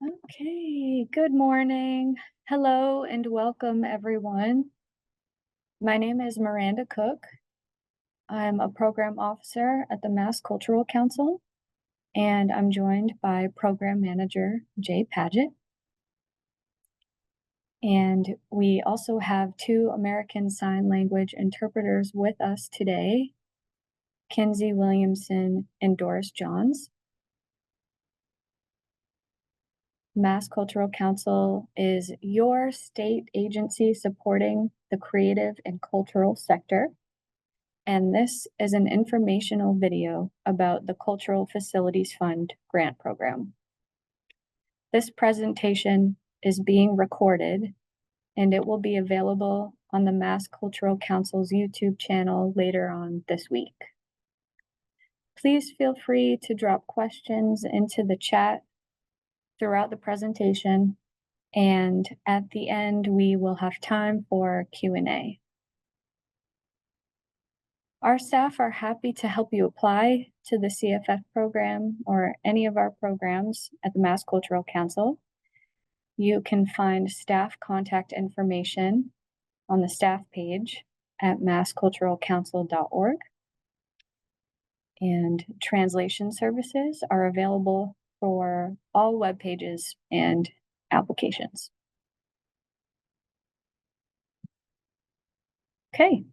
Okay, good morning. Hello and welcome, everyone. My name is Miranda Cook. I'm a program officer at the Mass Cultural Council, and I'm joined by program manager Jay Paget. And we also have two American Sign Language interpreters with us today, Kinsey Williamson and Doris Johns. Mass Cultural Council is your state agency supporting the creative and cultural sector. And this is an informational video about the Cultural Facilities Fund grant program. This presentation is being recorded and it will be available on the Mass Cultural Council's YouTube channel later on this week. Please feel free to drop questions into the chat throughout the presentation, and at the end we will have time for Q&A. Our staff are happy to help you apply to the CFF program or any of our programs at the Mass Cultural Council. You can find staff contact information on the staff page at massculturalcouncil.org. And translation services are available for all web pages and applications. Okay.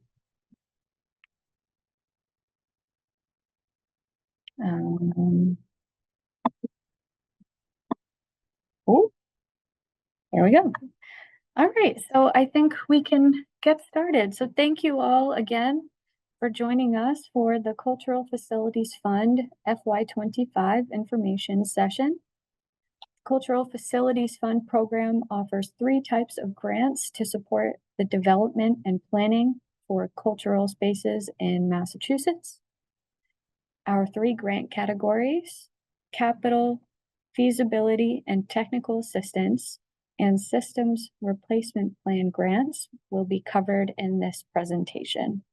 Oh, there we go. All right, so I think we can get started. So thank you all again for joining us for the Cultural Facilities Fund FY25 information session. Cultural Facilities Fund program offers 3 types of grants to support the development and planning for cultural spaces in Massachusetts. Our 3 grant categories: capital, feasibility, and technical assistance, and systems replacement plan grants will be covered in this presentation.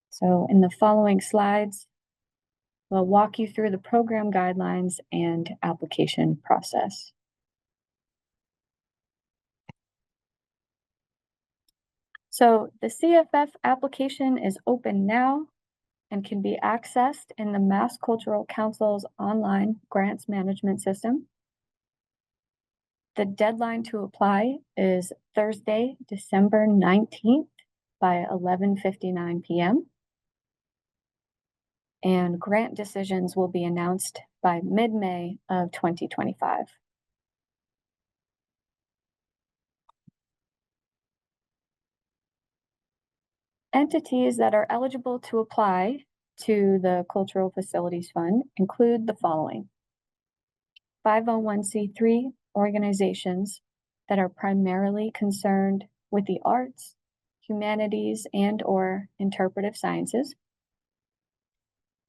So in the following slides, we'll walk you through the program guidelines and application process. So the CFF application is open now and can be accessed in the Mass Cultural Council's online grants management system. The deadline to apply is Thursday, December 19th by 11:59 p.m. And grant decisions will be announced by mid-May of 2025. Entities that are eligible to apply to the Cultural Facilities Fund include the following: 501c3 organizations that are primarily concerned with the arts, humanities, and/or interpretive sciences;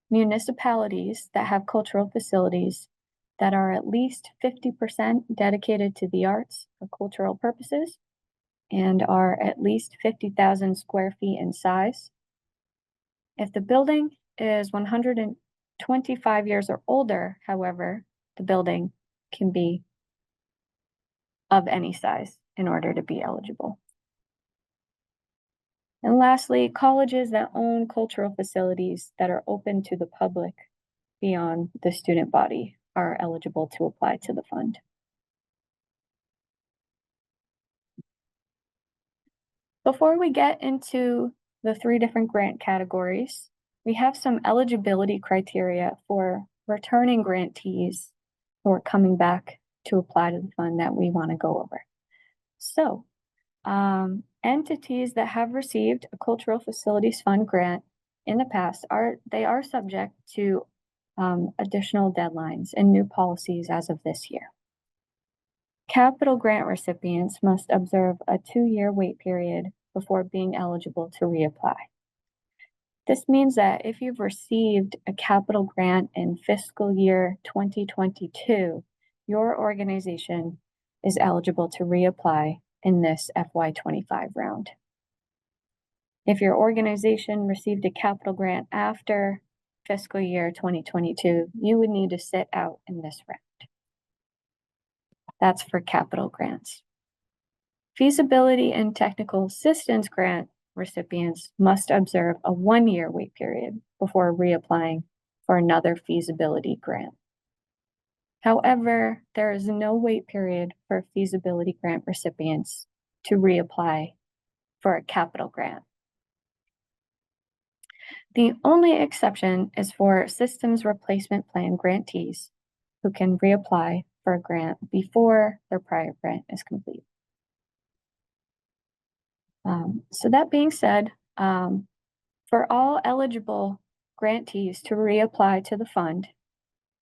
municipalities that have cultural facilities that are at least 50% dedicated to the arts for cultural purposes and are at least 50,000 square feet in size. If the building is 125 years or older, however, the building can be of any size in order to be eligible. And lastly, colleges that own cultural facilities that are open to the public beyond the student body are eligible to apply to the fund. Before we get into the 3 different grant categories, we have some eligibility criteria for returning grantees who are coming back to apply to the fund that we want to go over. So, entities that have received a Cultural Facilities Fund grant in the past are subject to additional deadlines and new policies as of this year. Capital grant recipients must observe a 2-year wait period before being eligible to reapply. This means that if you've received a capital grant in fiscal year 2022, your organization is eligible to reapply in this FY25 round. If your organization received a capital grant after fiscal year 2022, you would need to sit out in this round. That's for capital grants. Feasibility and technical assistance grant recipients must observe a 1-year wait period before reapplying for another feasibility grant. However, there is no wait period for feasibility grant recipients to reapply for a capital grant. The only exception is for systems replacement plan grantees who can reapply for a grant before their prior grant is complete. So that being said, for all eligible grantees to reapply to the fund,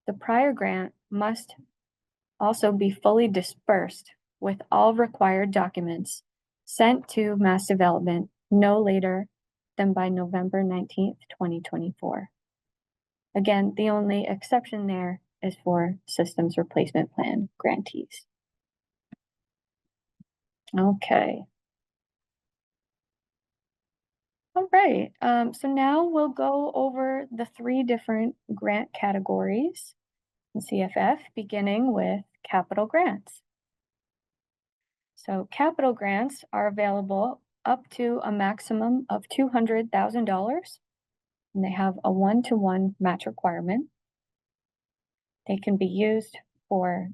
the prior grant must also be fully dispersed with all required documents sent to Mass Development no later than by November 19th, 2024. Again, the only exception there is for systems replacement plan grantees. Okay. All right. So now we'll go over the 3 different grant categories in CFF, beginning with capital grants. So capital grants are available up to a maximum of $200,000, and they have a 1-to-1 match requirement. They can be used for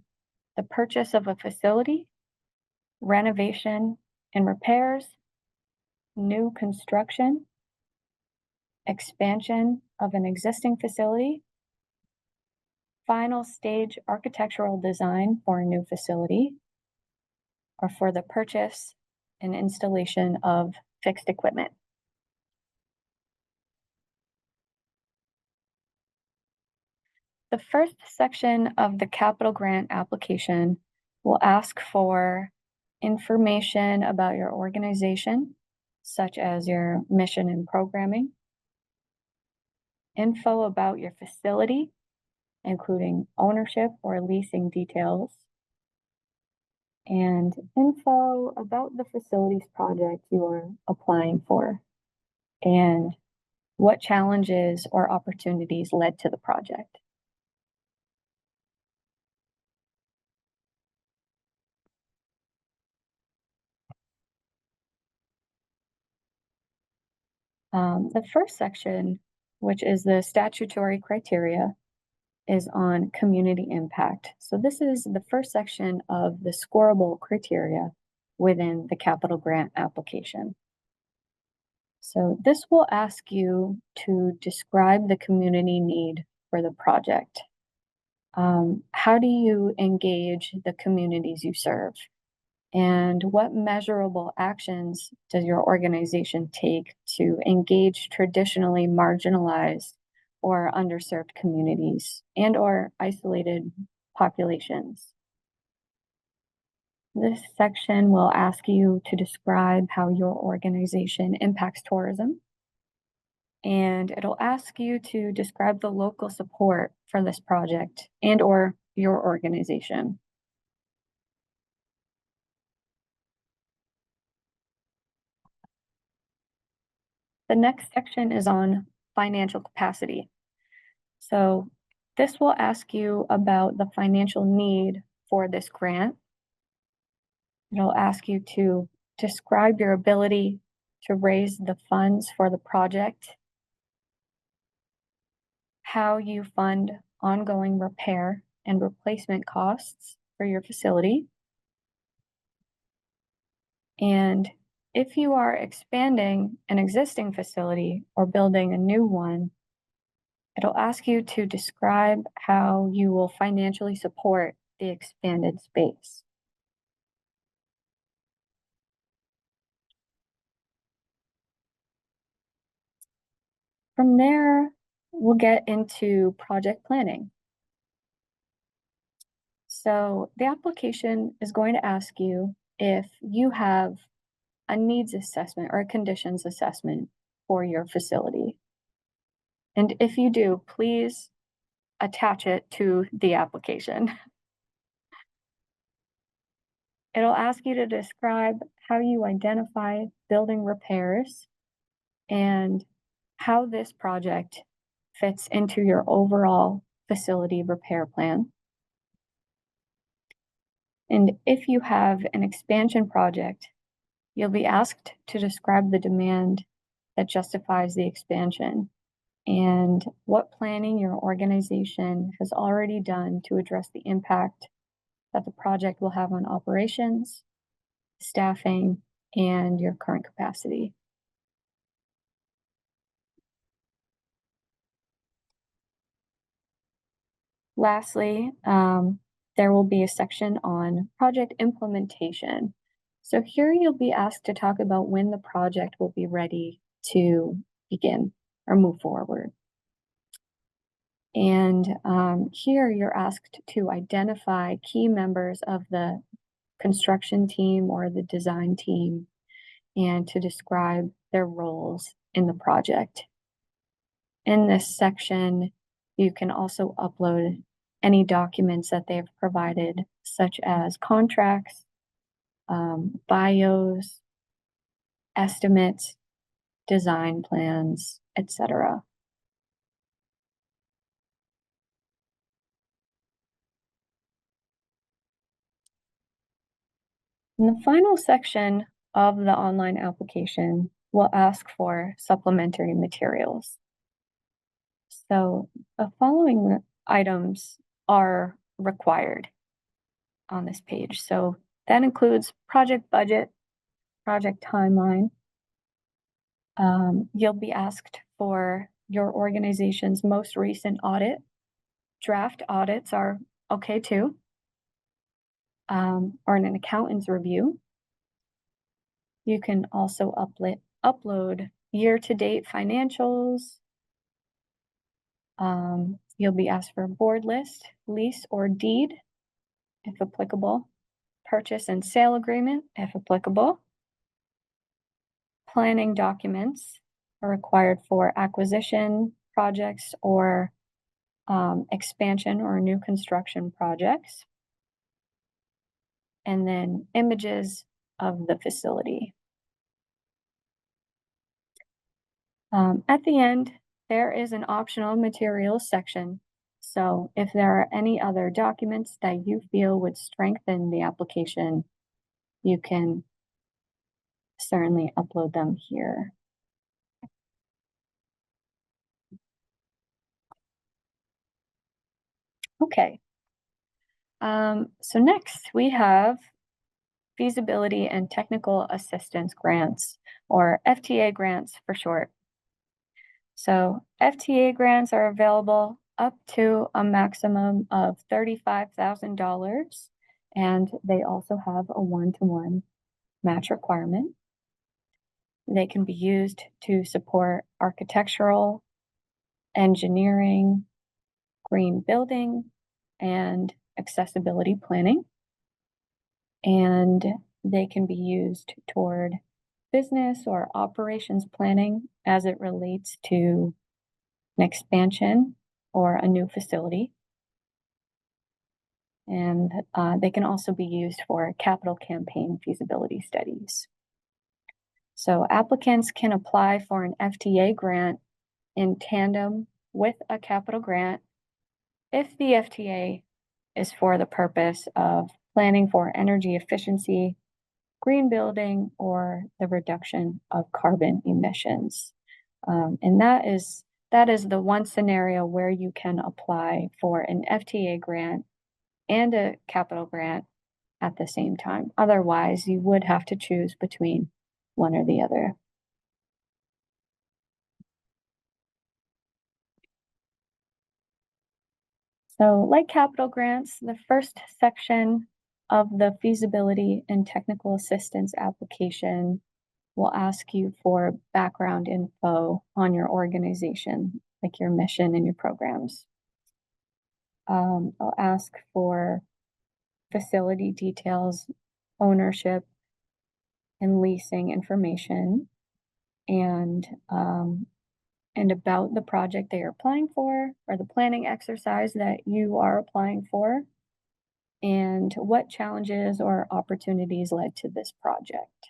the purchase of a facility, renovation and repairs, new construction, expansion of an existing facility, final stage architectural design for a new facility, or for the purchase and installation of fixed equipment. The first section of the capital grant application will ask for information about your organization, such as your mission and programming, info about your facility, including ownership or leasing details, and info about the facilities project you are applying for, and what challenges or opportunities led to the project. The first section, which is the statutory criteria, is on community impact. So this is the first section of the scoreable criteria within the capital grant application. So this will ask you to describe the community need for the project. How do you engage the communities you serve? And what measurable actions does your organization take to engage traditionally marginalized or underserved communities and or isolated populations? This section will ask you to describe how your organization impacts tourism, and it'll ask you to describe the local support for this project and or your organization. The next section is on financial capacity. So this will ask you about the financial need for this grant. It'll ask you to describe your ability to raise the funds for the project, how you fund ongoing repair and replacement costs for your facility, and if you are expanding an existing facility or building a new one, it'll ask you to describe how you will financially support the expanded space. From there, we'll get into project planning. So the application is going to ask you if you have a needs assessment or a conditions assessment for your facility. And if you do, please attach it to the application. It'll ask you to describe how you identify building repairs and how this project fits into your overall facility repair plan. And if you have an expansion project, you'll be asked to describe the demand that justifies the expansion and what planning your organization has already done to address the impact that the project will have on operations, staffing, and your current capacity. Lastly, there will be a section on project implementation. So here you'll be asked to talk about when the project will be ready to begin or move forward. And here you're asked to identify key members of the construction team or the design team and to describe their roles in the project. In this section, you can also upload any documents that they have provided, such as contracts, bios, estimates, design plans, etc. In the final section of the online application, we'll ask for supplementary materials. So the following items are required on this page. So that includes project budget, project timeline. You'll be asked for your organization's most recent audit. Draft audits are okay too, or an accountant's review. You can also upload year-to-date financials. You'll be asked for a board list, lease or deed, if applicable, purchase and sale agreement, if applicable. Planning documents are required for acquisition projects or expansion or new construction projects. And then images of the facility. At the end, there is an optional materials section. So if there are any other documents that you feel would strengthen the application, you can certainly upload them here. Okay. So next we have feasibility and technical assistance grants, or FTA grants for short. So FTA grants are available up to a maximum of $35,000, and they also have a one-to-one match requirement. They can be used to support architectural, engineering, green building, and accessibility planning. And they can be used toward business or operations planning as it relates to an expansion or a new facility. And they can also be used for capital campaign feasibility studies. So applicants can apply for an FTA grant in tandem with a capital grant if the FTA is for the purpose of planning for energy efficiency, green building, or the reduction of carbon emissions. And that is the one scenario where you can apply for an FTA grant and a capital grant at the same time. Otherwise, you would have to choose between one or the other. So like capital grants, the first section of the feasibility and technical assistance application will ask you for background info on your organization, like your mission and your programs. I'll ask for facility details, ownership, and leasing information, and about the project they are applying for, or the planning exercise that you are applying for, and what challenges or opportunities led to this project.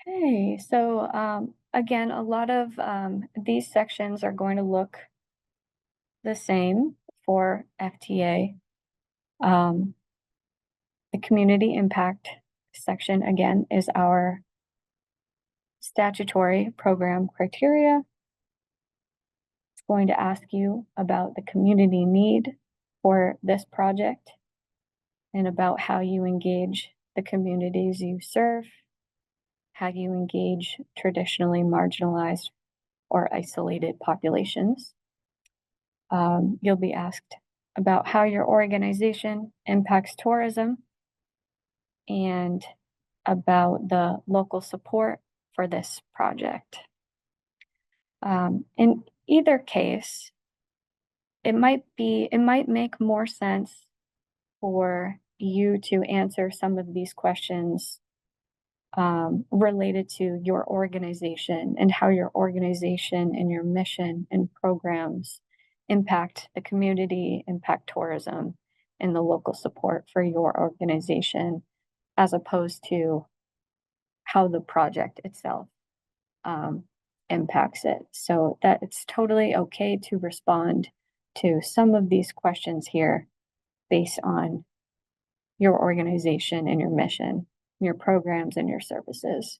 Okay, so again, a lot of these sections are going to look the same for FTA. Um, the community impact section, again, is our statutory program criteria. It's going to ask you about the community need for this project and about how you engage the communities you serve, how you engage traditionally marginalized or isolated populations. You'll be asked about how your organization impacts tourism and about the local support for this project. In either case, it might make more sense for you to answer some of these questions related to your organization and how your organization and your mission and programs impact the community, impact tourism, and the local support for your organization, as opposed to how the project itself um, impacts it. So that it's totally okay to respond to some of these questions here based on your organization and your mission, your programs and your services.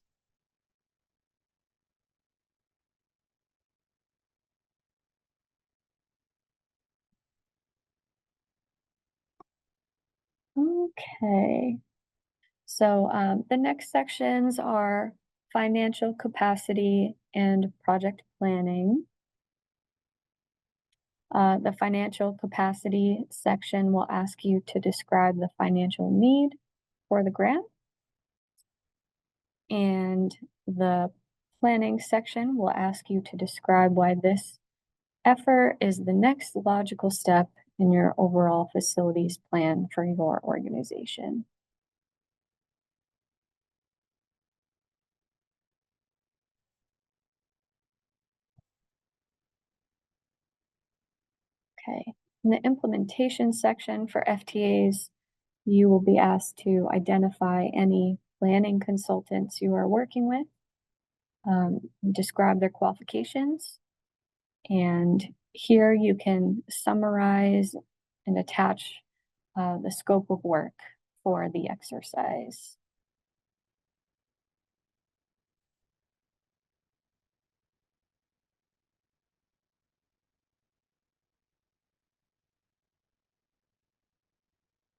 Okay. So the next sections are financial capacity and project planning. The financial capacity section will ask you to describe the financial need for the grant. And the planning section will ask you to describe why this effort is the next logical step in your overall facilities plan for your organization. Okay. In the implementation section for FTAs, you will be asked to identify any planning consultants you are working with, describe their qualifications, and here you can summarize and attach the scope of work for the exercise.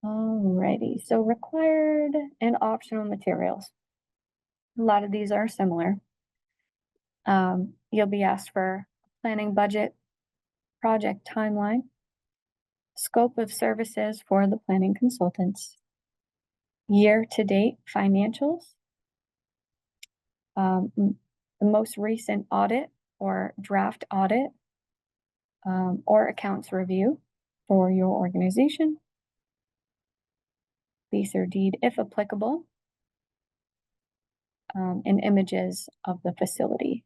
Alrighty, so required and optional materials. A lot of these are similar. You'll be asked for planning budget, project timeline, scope of services for the planning consultants, year-to-date financials, the most recent audit or draft audit, or accounts review for your organization, lease or deed if applicable, and images of the facility.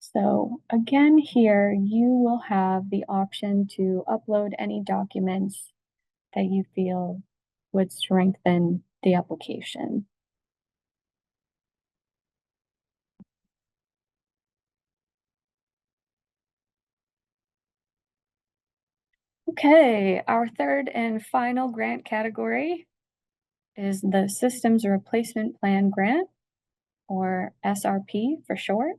So again, here you will have the option to upload any documents that you feel would strengthen the application. Okay, our third and final grant category is the Systems Replacement Plan Grant, or SRP for short.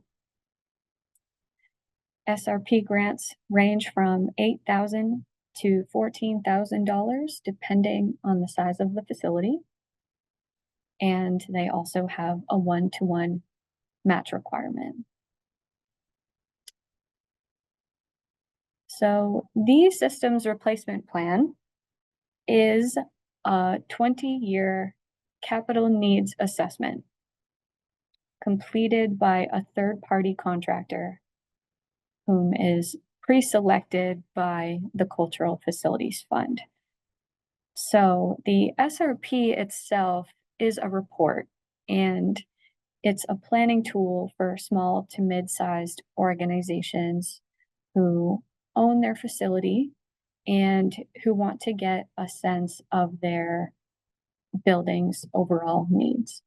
SRP grants range from $8,000 to $14,000 depending on the size of the facility. And they also have a one-to-one match requirement. So the systems replacement plan is a 20-year capital needs assessment completed by a third-party contractor whom is pre-selected by the Cultural Facilities Fund. So the SRP itself is a report, and it's a planning tool for small to mid-sized organizations who own their facility and who want to get a sense of their building's overall needs.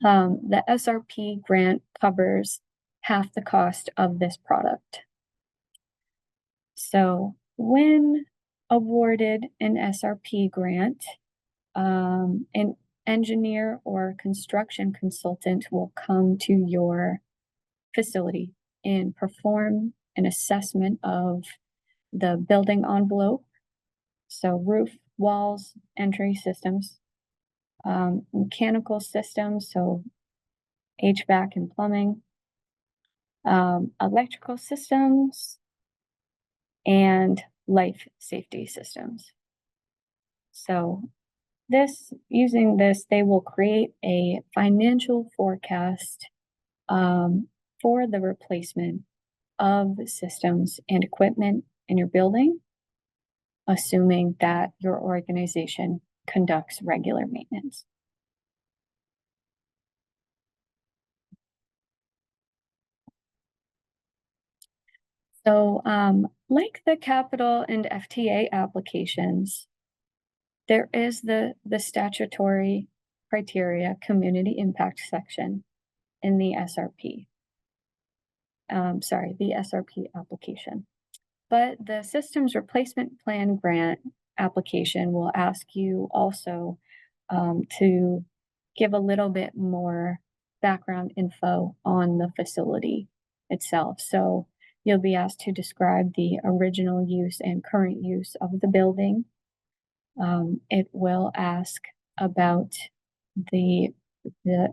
The SRP grant covers half the cost of this product. So when awarded an SRP grant, an engineer or construction consultant will come to your facility and perform an assessment of the building envelope, so roof, walls, entry systems, mechanical systems, so HVAC and plumbing, electrical systems, and life safety systems. So using this, they will create a financial forecast for the replacement of systems and equipment in your building, assuming that your organization conducts regular maintenance. So, like the capital and FTA applications, there is the statutory criteria community impact section in the SRP. The SRP application. But the systems replacement plan grant application will ask you also to give a little bit more background info on the facility itself. So you'll be asked to describe the original use and current use of the building. It will ask about the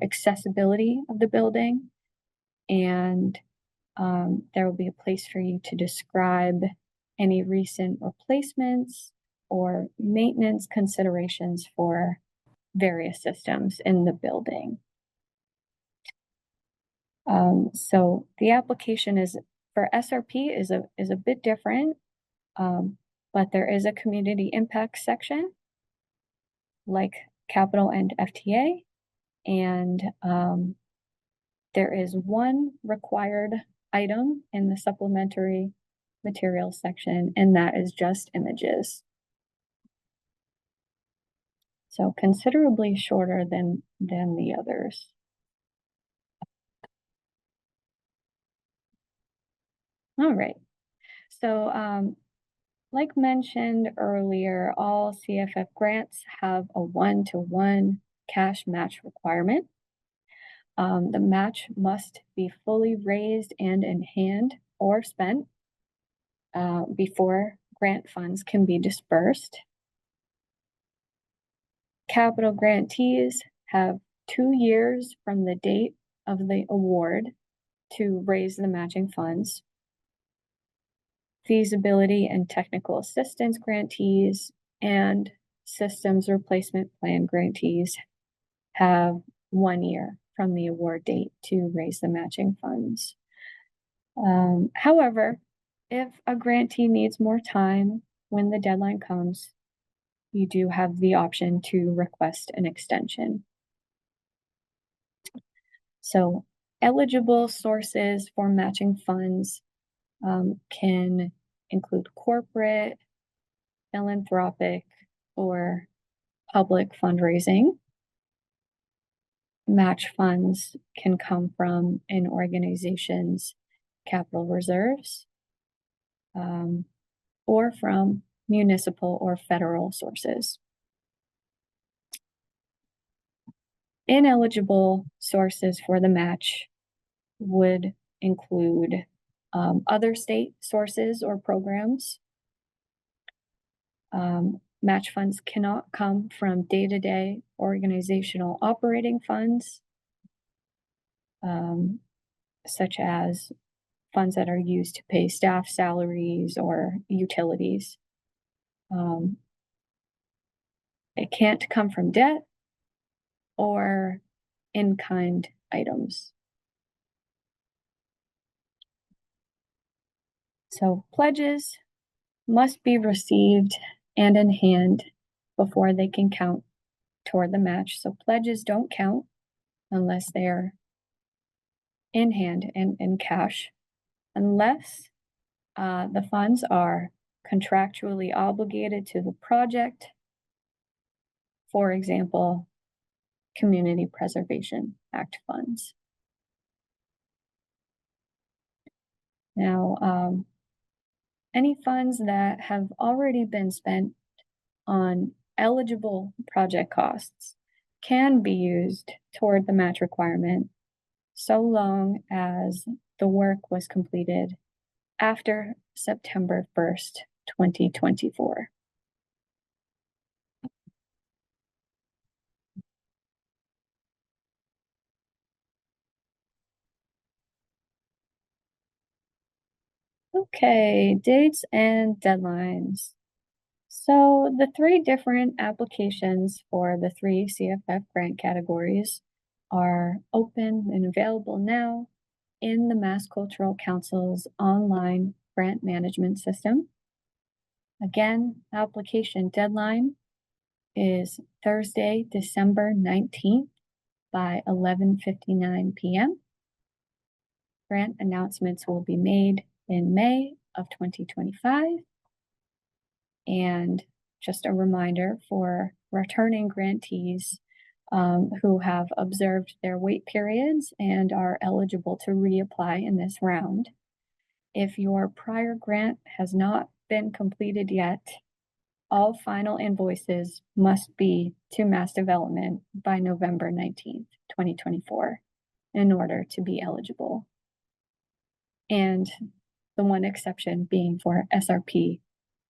accessibility of the building, and there will be a place for you to describe any recent replacements or maintenance considerations for various systems in the building. So the application is for SRP is a bit different, but there is a community impact section like capital and FTA, and there is one required item in the supplementary materials section, and that is just images. So considerably shorter than the others. All right. So like mentioned earlier, all CFF grants have a 1-to-1 cash match requirement. The match must be fully raised and in hand or spent before grant funds can be dispersed. Capital grantees have 2 years from the date of the award to raise the matching funds. Feasibility and technical assistance grantees and systems replacement plan grantees have 1 year from the award date to raise the matching funds. However, if a grantee needs more time when the deadline comes, you do have the option to request an extension. So eligible sources for matching funds can include corporate, philanthropic, or public fundraising. Match funds can come from an organization's capital reserves or from municipal or federal sources. Ineligible sources for the match would include other state sources or programs. Match funds cannot come from day-to-day organizational operating funds, such as funds that are used to pay staff salaries or utilities. It can't come from debt or in-kind items. So pledges must be received and in hand before they can count toward the match. So pledges don't count unless they're in hand and in cash, unless the funds are contractually obligated to the project. For example, Community Preservation Act funds. Now, any funds that have already been spent on eligible project costs can be used toward the match requirement so long as the work was completed after September 1st, 2024. Okay, dates and deadlines. So the three different applications for the three CFF grant categories are open and available now in the Mass Cultural Council's online grant management system. Again, application deadline is Thursday, December 19th by 11:59 p.m. Grant announcements will be made in May of 2025. And just a reminder for returning grantees who have observed their wait periods and are eligible to reapply in this round. If your prior grant has not been completed yet, all final invoices must be to Mass Development by November 19th, 2024, in order to be eligible. And the one exception being for SRP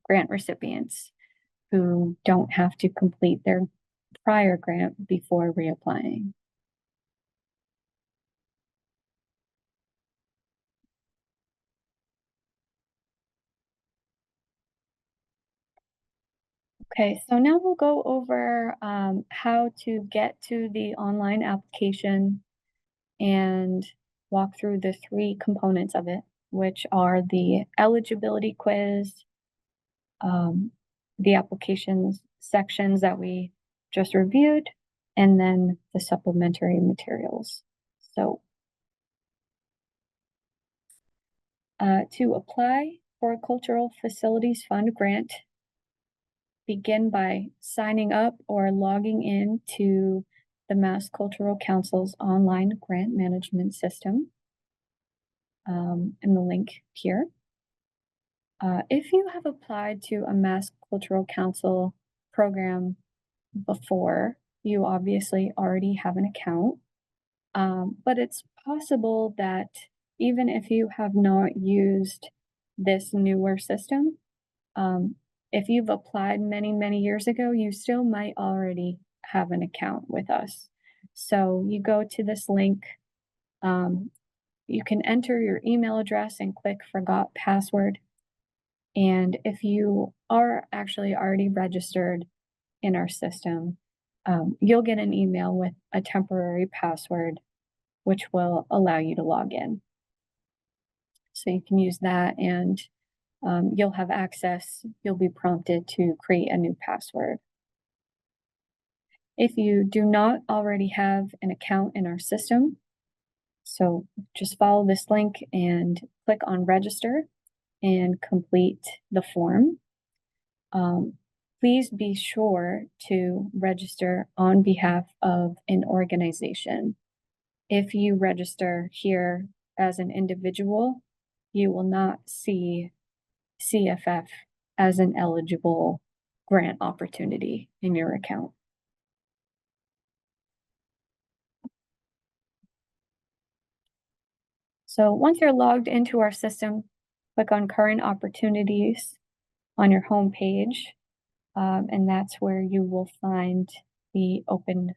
grant recipients who don't have to complete their prior grant before reapplying. Okay, so now we'll go over how to get to the online application and walk through the three components of it, which are the eligibility quiz, the applications sections that we just reviewed, and then the supplementary materials. So to apply for a Cultural Facilities Fund grant, begin by signing up or logging in to the Mass Cultural Council's online grant management system in the link here. If you have applied to a Mass Cultural Council program before, you obviously already have an account, but it's possible that even if you have not used this newer system, if you've applied many, many years ago, you still might already have an account with us. So you go to this link, you can enter your email address and click Forgot Password. And if you are actually already registered in our system, you'll get an email with a temporary password, which will allow you to log in. So you can use that and you'll have access, you'll be prompted to create a new password. If you do not already have an account in our system, so just follow this link and click on register and complete the form. Please be sure to register on behalf of an organization. If you register here as an individual, you will not see CFF as an eligible grant opportunity in your account. So once you're logged into our system, click on Current Opportunities on your home page, and that's where you will find the open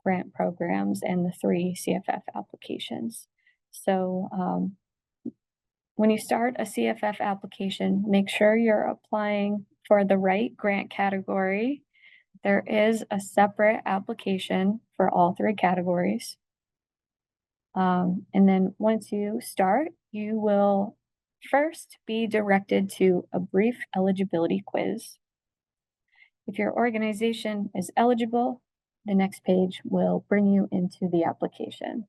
grant programs and the three CFF applications. So when you start a CFF application, make sure you're applying for the right grant category. There is a separate application for all three categories. And then once you start, you will first be directed to a brief eligibility quiz. If your organization is eligible, the next page will bring you into the application.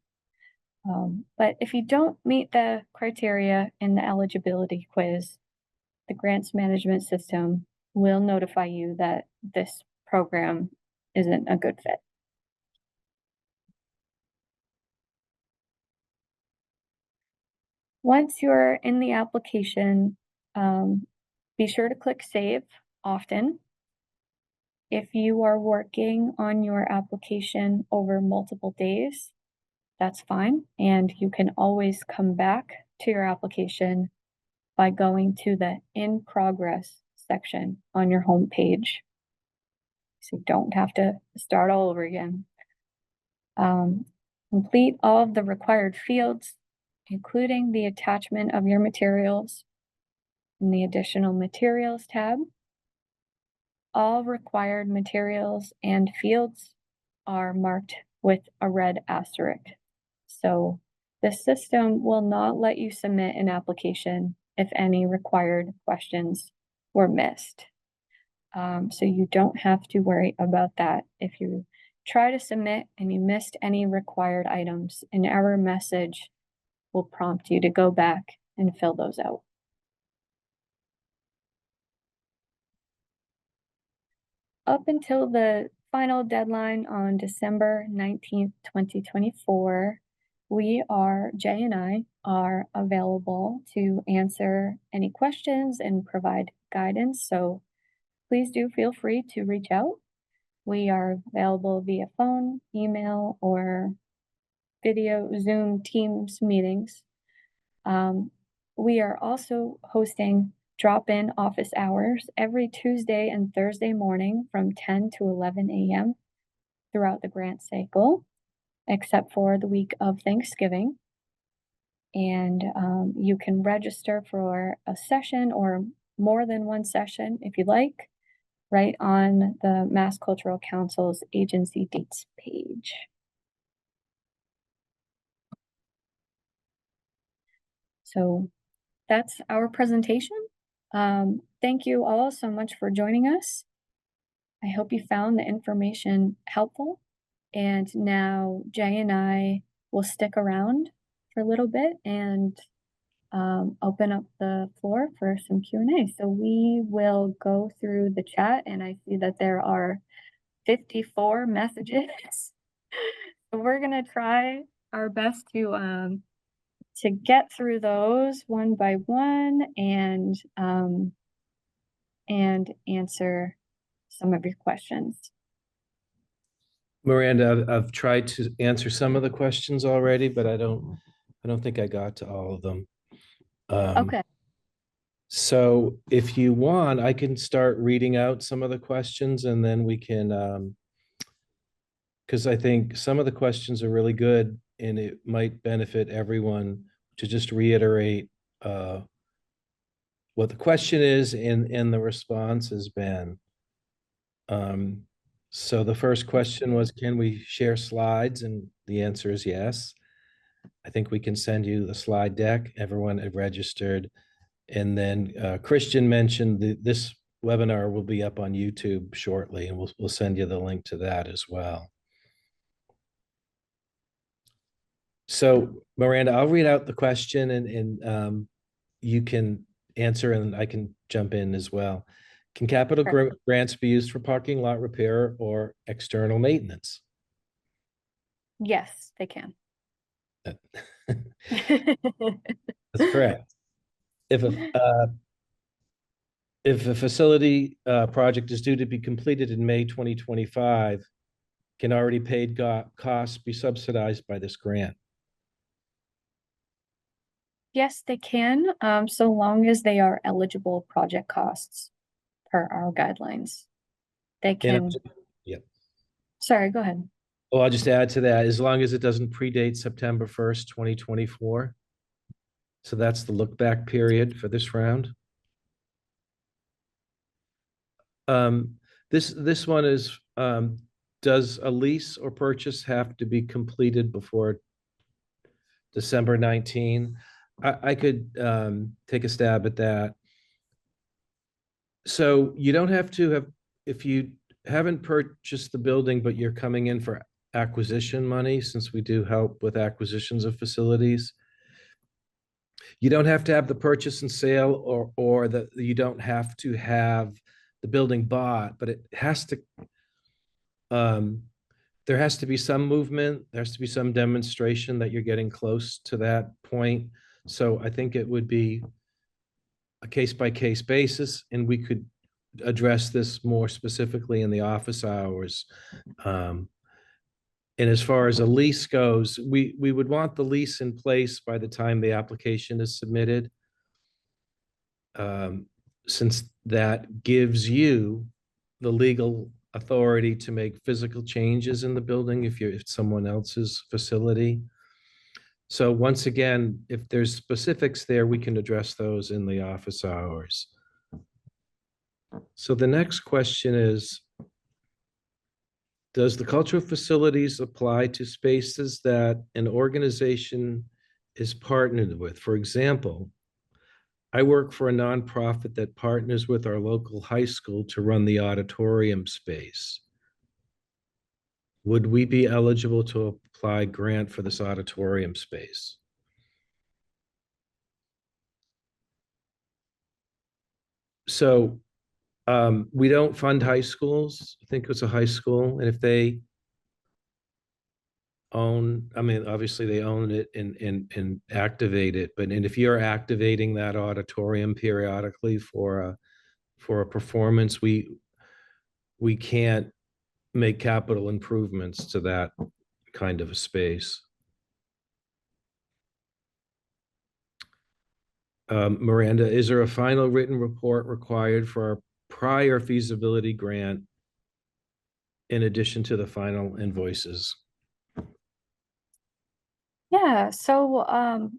But if you don't meet the criteria in the eligibility quiz, the grants management system will notify you that this program isn't a good fit. Once you're in the application, be sure to click Save often. If you are working on your application over multiple days, that's fine, and you can always come back to your application by going to the In Progress section on your home page. So you don't have to start all over again. Complete all of the required fields, including the attachment of your materials in the Additional Materials tab. All required materials and fields are marked with a red asterisk. So the system will not let you submit an application if any required questions were missed. So you don't have to worry about that. If you try to submit and you missed any required items, an error message will prompt you to go back and fill those out. Up until the final deadline on December 19th, 2024, Jay and I are available to answer any questions and provide guidance. So please do feel free to reach out. We are available via phone, email, or video, Zoom, Teams meetings. We are also hosting drop-in office hours every Tuesday and Thursday morning from 10 to 11 a.m. throughout the grant cycle, except for the week of Thanksgiving. And you can register for a session or more than one session if you'd like, right on the Mass Cultural Council's agency dates page. So that's our presentation. Thank you all so much for joining us. I hope you found the information helpful. And now Jay and I will stick around for a little bit and open up the floor for some Q&A. So we will go through the chat, and I see that there are 54 messages. So we're gonna try our best to get through those one by one and answer some of your questions. Miranda, I've tried to answer some of the questions already, but I don't think I got to all of them. Okay. So if you want, I can start reading out some of the questions, and then we can, because I think some of the questions are really good, and it might benefit everyone to just reiterate what the question is and the response has been. So the first question was, can we share slides? And the answer is yes. I think we can send you the slide deck. Everyone had registered. And then Christian mentioned this webinar will be up on YouTube shortly, and we'll send you the link to that as well. So Miranda, I'll read out the question and you can answer, and I can jump in as well. Can capital grants be used for parking lot repair or external maintenance? Yes, they can. That's correct. If a facility project is due to be completed in May 2025, can already paid costs be subsidized by this grant? Yes, they can, so long as they are eligible project costs per our guidelines. They can. Yeah. Sorry, go ahead. Oh, I'll just add to that, as long as it doesn't predate September 1st, 2024. So that's the look back period for this round. This one is, does a lease or purchase have to be completed before December 19? I could take a stab at that. So you don't have to have, if you haven't purchased the building, but you're coming in for acquisition money, since we do help with acquisitions of facilities, you don't have to have the purchase and sale, or that you don't have to have the building bought, but it has to, there has to be some movement. There has to be some demonstration that you're getting close to that point. So I think it would be a case-by-case basis, and we could address this more specifically in the office hours. And as far as a lease goes, we would want the lease in place by the time the application is submitted. Since that gives you the legal authority to make physical changes in the building if it's someone else's facility. So once again, if there's specifics there, we can address those in the office hours. So the next question is, does the cultural facilities apply to spaces that an organization is partnered with? For example, I work for a nonprofit that partners with our local high school to run the auditorium space. Would we be eligible to apply grant for this auditorium space? So we don't fund high schools. I think it's a high school. And if they own, I mean, obviously they own it and activate it, but and if you're activating that auditorium periodically for a performance, we can't make capital improvements to that kind of a space. Miranda, is there a final written report required for our prior feasibility grant in addition to the final invoices? Yeah, so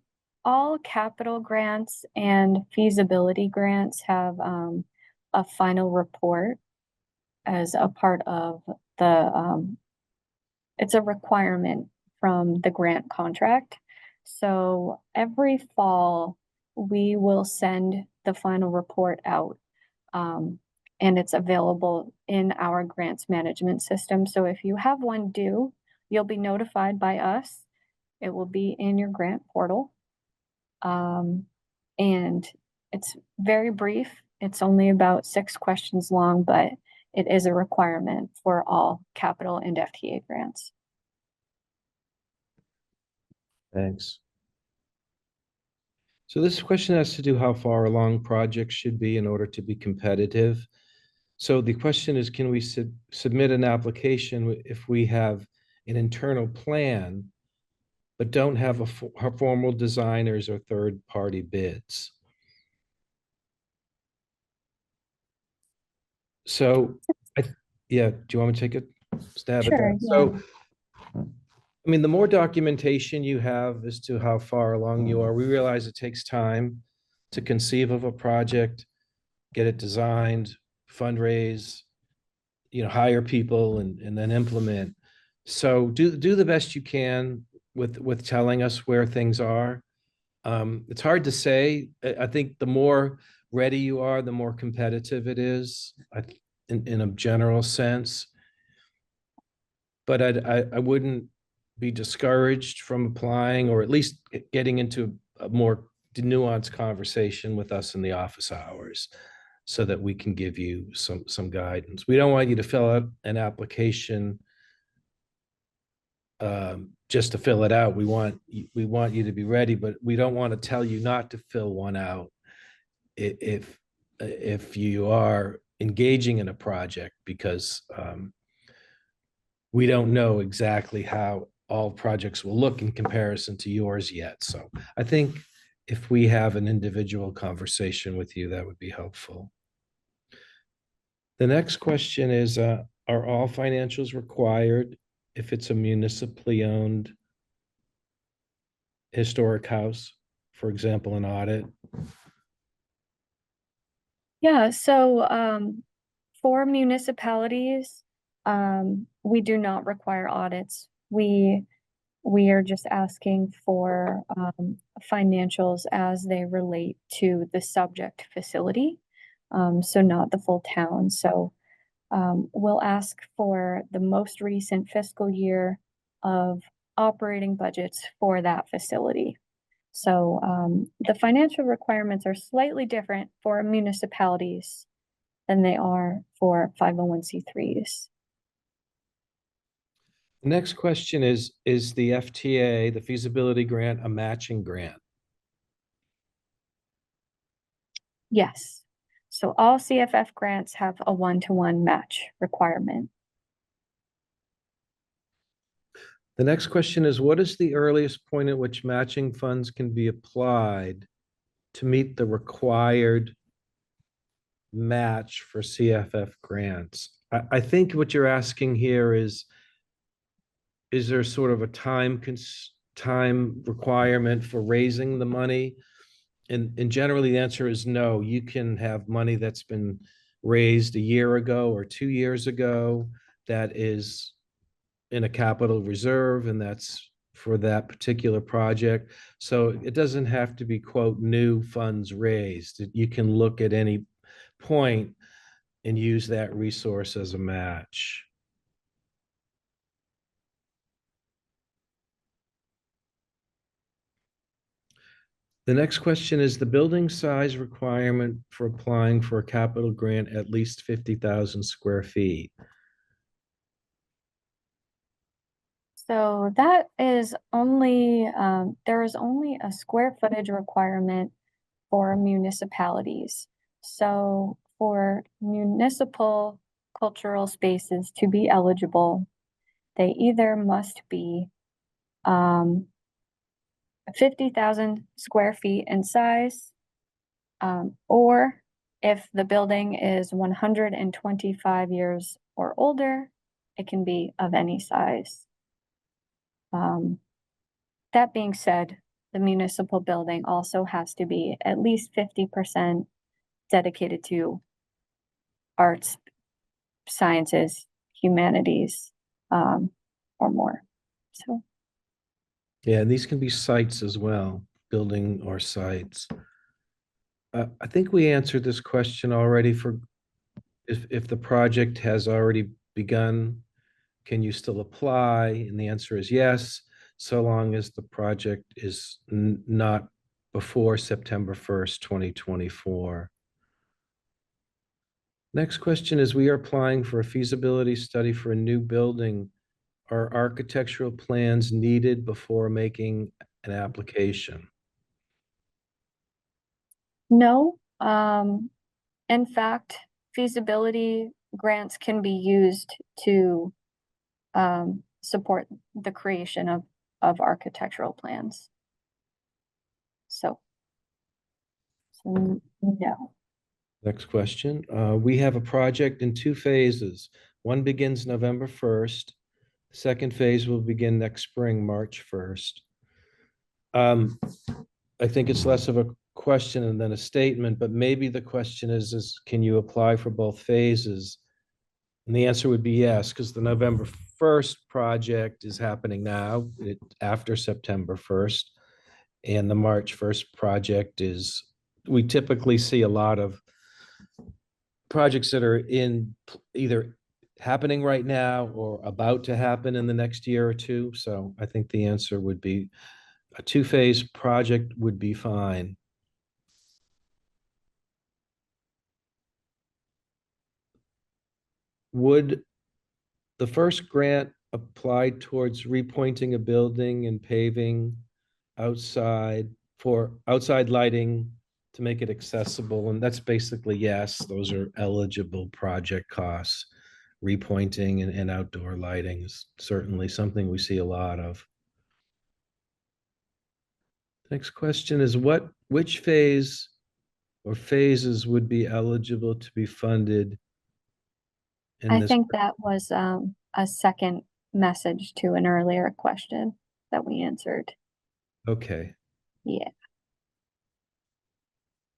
all capital grants and feasibility grants have a final report as a part of the it's a requirement from the grant contract. So every fall, we will send the final report out. And it's available in our grants management system. So if you have one due, you'll be notified by us. It will be in your grant portal. And it's very brief. It's only about 6 questions long, but it is a requirement for all capital and FTA grants. Thanks. So this question has to do how far along projects should be in order to be competitive. So the question is, can we submit an application if we have an internal plan, but don't have a formal designers or third-party bids? So, yeah, do you want me to take a stab at Sure, that? yeah. So, I mean, the more documentation you have as to how far along you are, we realize it takes time to conceive of a project, get it designed, fundraise, hire people and then implement. So do the best you can with telling us where things are. It's hard to say. I think the more ready you are, the more competitive it is, in a general sense. But I wouldn't be discouraged from applying, or at least getting into a more nuanced conversation with us in the office hours, so that we can give you some guidance. We don't want you to fill out an application just to fill it out. We want you to be ready, but we don't want to tell you not to fill one out if you are engaging in a project, because we don't know exactly how all projects will look in comparison to yours yet. So I think if we have an individual conversation with you, that would be helpful. The next question is, are all financials required if it's a municipally owned historic house, for example, an audit? Yeah, so for municipalities, we do not require audits. We are just asking for financials as they relate to the subject facility, so not the full town. So we'll ask for the most recent fiscal year of operating budgets for that facility. So the financial requirements are slightly different for municipalities than they are for 501c3s. The next question is the FTA, the feasibility grant, a matching grant? Yes. So all CFF grants have a 1-to-1 match requirement. The next question is, what is the earliest point at which matching funds can be applied to meet the required match for CFF grants? I think what you're asking here is there sort of a time requirement for raising the money? And generally the answer is no. You can have money that's been raised a year ago or 2 years ago that is in a capital reserve, and that's for that particular project. So it doesn't have to be, quote, new funds raised. You can look at any point and use that resource as a match. The next question is the building size requirement for applying for a capital grant at least 50,000 square feet. So that is only, there is only a square footage requirement for municipalities. So for municipal cultural spaces to be eligible, they either must be 50,000 square feet in size, or if the building is 125 years or older, it can be of any size. That being said, the municipal building also has to be at least 50% dedicated to arts, sciences, humanities, or more. So, Yeah, and these can be sites as well, building or sites. I think we answered this question already for if the project has already begun, can you still apply? And the answer is yes, so long as the project is not before September 1st, 2024. Next question is, we are applying for a feasibility study for a new building. Are architectural plans needed before making an application? no, in fact, feasibility grants can be used to support the creation of architectural plans. So, no. Next question. We have a project in 2 phases. One begins November 1st. The second phase will begin next spring, March 1st. I think it's less of a question than a statement, but maybe the question is can you apply for both phases? And the answer would be yes, because the November 1st project is happening now, after September 1st. And the March 1st project is, we typically see a lot of projects that are in either happening right now or about to happen in the next year or two. So I think the answer would be a 2-phase project would be fine. Would the first grant apply towards repointing a building and paving outside for outside lighting to make it accessible? And that's basically yes, those are eligible project costs. Repointing and outdoor lighting is certainly something we see a lot of. Next question is which phase or phases would be eligible to be funded in I this? think that was a second message to an earlier question that we answered. Okay. Yeah.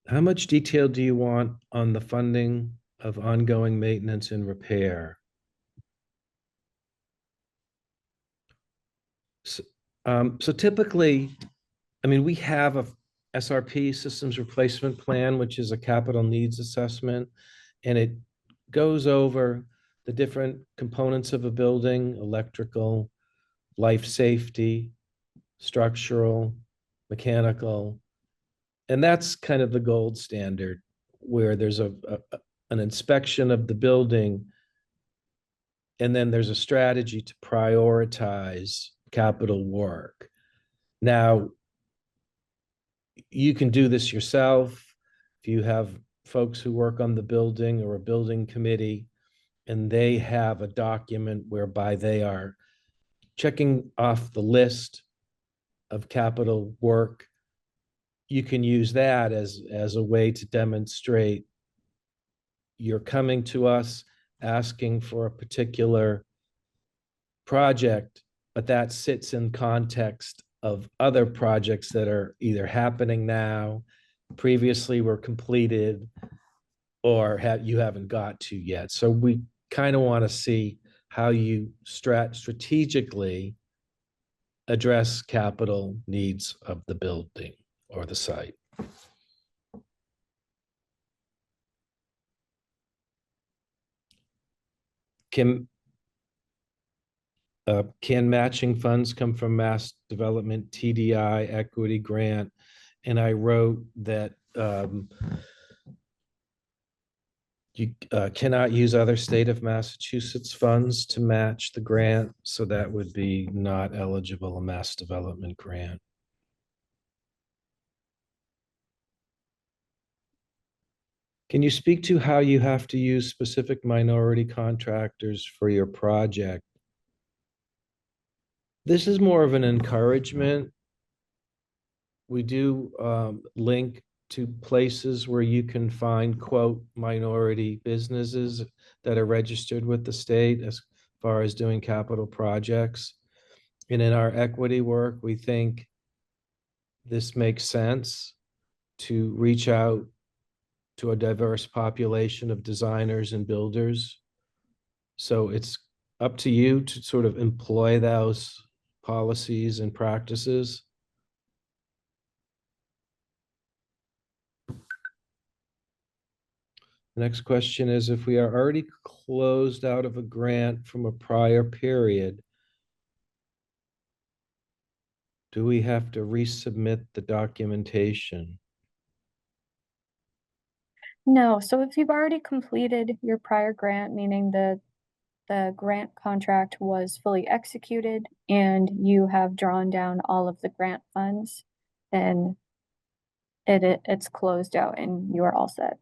How much detail do you want on the funding of ongoing maintenance and repair? So typically, I mean, we have a SRP, systems replacement plan, which is a capital needs assessment, and it goes over the different components of a building: electrical, life safety, structural, mechanical. And that's kind of the gold standard, where there's an inspection of the building, and then there's a strategy to prioritize capital work. Now, you can do this yourself. If you have folks who work on the building or a building committee, and they have a document whereby they are checking off the list of capital work. You can use that as a way to demonstrate you're coming to us asking for a particular project, but that sits in context of other projects that are either happening now, previously were completed, or you haven't got to yet. So we kind of want to see how you strategically address capital needs of the building or the site. Can matching funds come from mass development, TDI, equity grant? And I wrote that you cannot use other state of Massachusetts funds to match the grant, so that would be not eligible, a mass development grant. Can you speak to how you have to use specific minority contractors for your project? This is more of an encouragement. We do link to places where you can find, quote, minority businesses that are registered with the state as far as doing capital projects. And in our equity work, we think this makes sense to reach out to a diverse population of designers and builders. So it's up to you to sort of employ those policies and practices. The next question is, if we are already closed out of a grant from a prior period, do we have to resubmit the documentation? No, so if you've already completed your prior grant, meaning the grant contract was fully executed and you have drawn down all of the grant funds, then it's closed out and you are all set.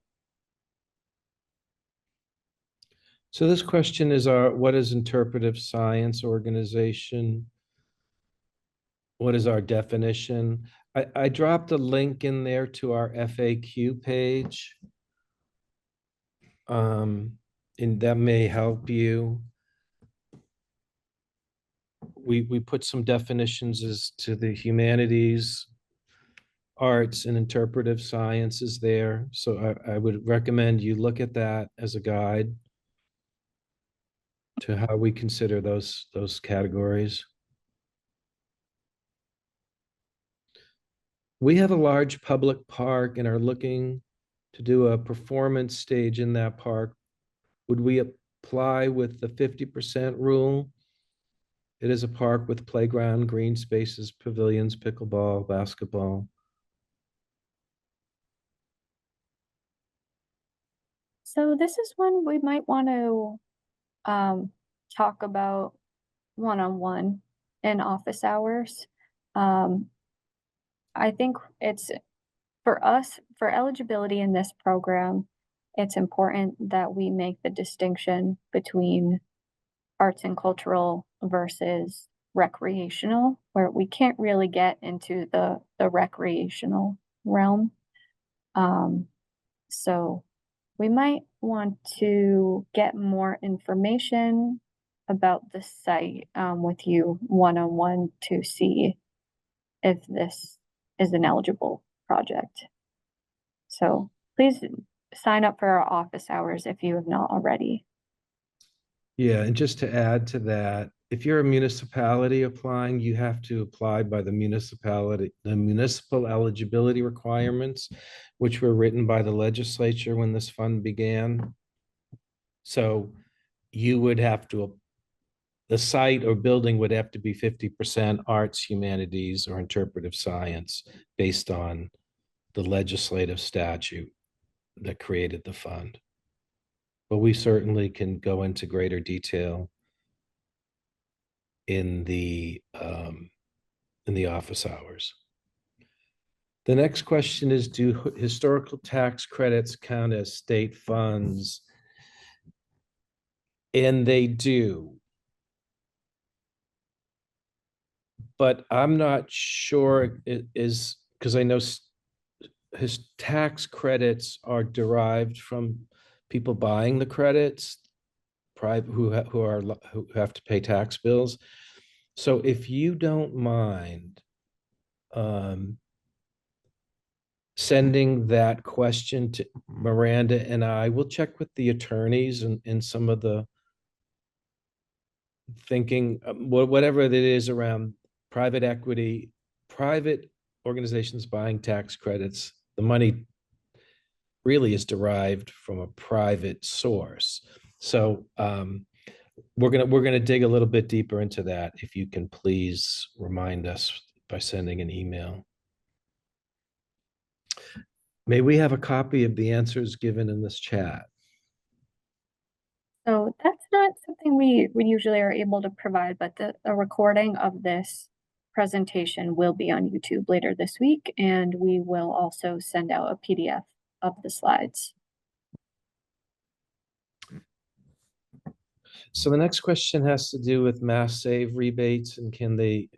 So this question is, what is interpretive science organization? What is our definition? I dropped a link in there to our FAQ page. And that may help you. We put some definitions as to the humanities, arts, and interpretive sciences there. So I would recommend you look at that as a guide to how we consider those categories. We have a large public park and are looking to do a performance stage in that park. Would we apply with the 50% rule? It is a park with playground, green spaces, pavilions, pickleball, basketball. So this is one we might want to talk about one-on-one in office hours. I think it's for us, for eligibility in this program, it's important that we make the distinction between arts and cultural versus recreational, where we can't really get into the recreational realm. So we might want to get more information about the site with you one-on-one to see if this is an eligible project. So please sign up for our office hours if you have not already. Yeah, and just to add to that, if you're a municipality applying, you have to apply by the municipal eligibility requirements, which were written by the legislature when this fund began. So you would have to, the site or building would have to be 50% arts, humanities, or interpretive science based on the legislative statute that created the fund. But we certainly can go into greater detail in the office hours. The next question is, do historical tax credits count as state funds? And they do. But I'm not sure it is, because I know his tax credits are derived from people buying the credits, private who have to pay tax bills. So if you don't mind sending that question to Miranda and I will check with the attorneys and some of the thinking, whatever it is around private equity, private organizations buying tax credits. The money really is derived from a private source. So we're gonna dig a little bit deeper into that. If you can please remind us by sending an email. May we have a copy of the answers given in this chat? So that's not something we usually are able to provide, but a recording of this presentation will be on YouTube later this week, and we will also send out a PDF of the slides. So the next question has to do with mass save rebates and the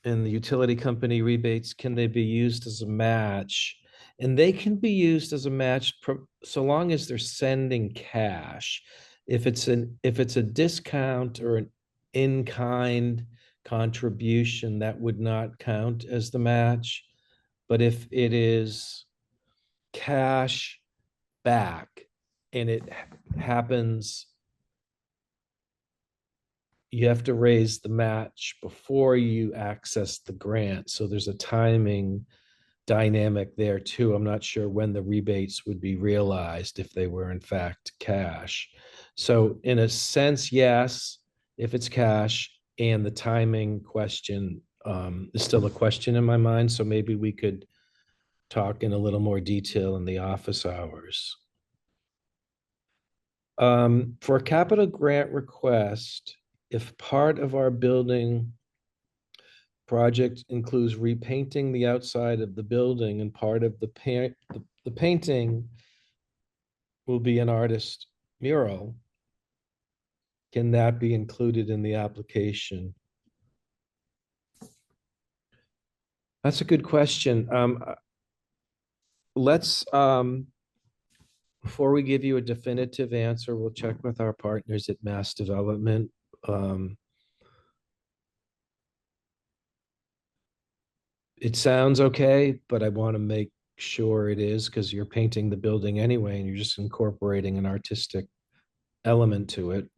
utility company rebates, can they be used as a match? And they can be used as a match so long as they're sending cash. If it's a discount or an in-kind contribution, that would not count as the match. But if it is cash back and it happens, you have to raise the match before you access the grant. So there's a timing dynamic there too. I'm not sure when the rebates would be realized if they were in fact cash. So in a sense, yes, if it's cash, and the timing question is still a question in my mind. So maybe we could talk in a little more detail in the office hours. For a capital grant request, if part of our building project includes repainting the outside of the building and part of the painting will be an artist mural, can that be included in the application? That's a good question. Let's before we give you a definitive answer, we'll check with our partners at Mass Development. It sounds okay, but I want to make sure it is, because you're painting the building anyway, and you're just incorporating an artistic element to it,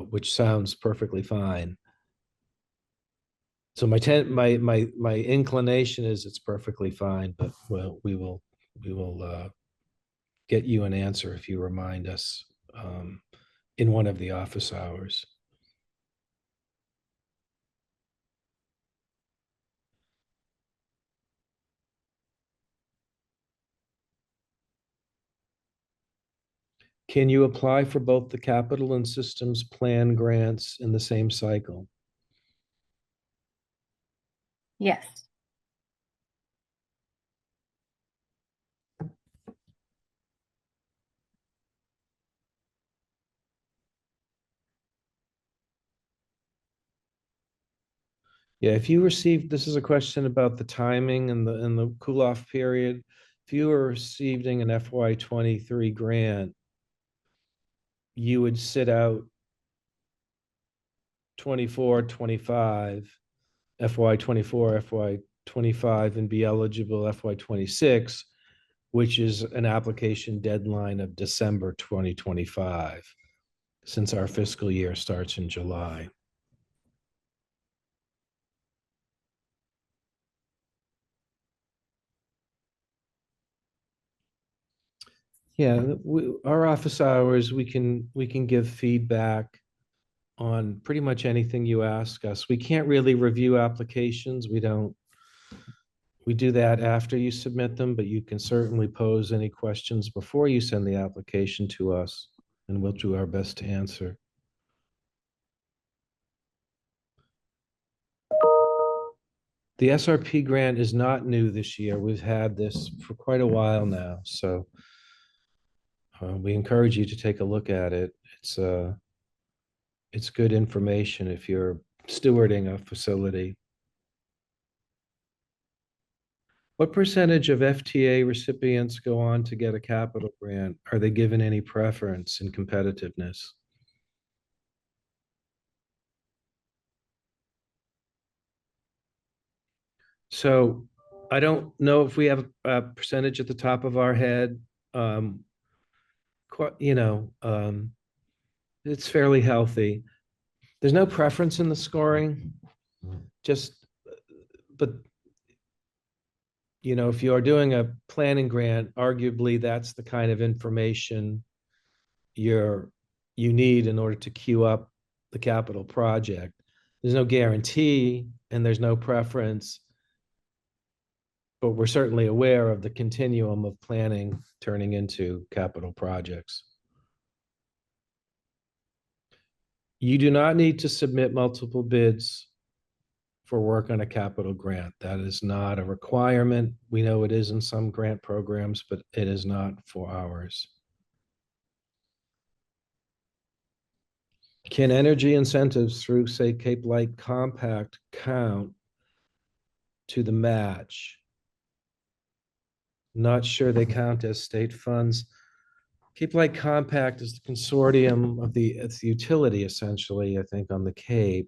which sounds perfectly fine. So my inclination is it's perfectly fine, but well, we will get you an answer if you remind us in one of the office hours. Can you apply for both the capital and systems plan grants in the same cycle? Yes. Yeah, if you received, this is a question about the timing and the cool off period. If you were receiving an FY23 grant, you would sit out 24, 25, FY24, FY25, and be eligible FY26, which is an application deadline of December 2025, since our fiscal year starts in July. Yeah, our office hours, we can give feedback on pretty much anything you ask us. We can't really review applications. We do that after you submit them, but you can certainly pose any questions before you send the application to us, and we'll do our best to answer. The SRP grant is not new this year. We've had this for quite a while now, so we encourage you to take a look at it. It's good information if you're stewarding a facility. What percentage of FTA recipients go on to get a capital grant? Are they given any preference in competitiveness? So I don't know if we have a percentage at the top of our head. Um, you know, it's fairly healthy. There's no preference in the scoring, just, but if you are doing a planning grant, arguably that's the kind of information you're you need in order to queue up the capital project. There's no guarantee and there's no preference, but we're certainly aware of the continuum of planning turning into capital projects. You do not need to submit multiple bids for work on a capital grant. That is not a requirement. We know it is in some grant programs, but it is not for ours. Can energy incentives through, say, Cape Light Compact count to the match? Not sure they count as state funds. Cape Light Compact is the consortium of it's the utility essentially, I think, on the Cape.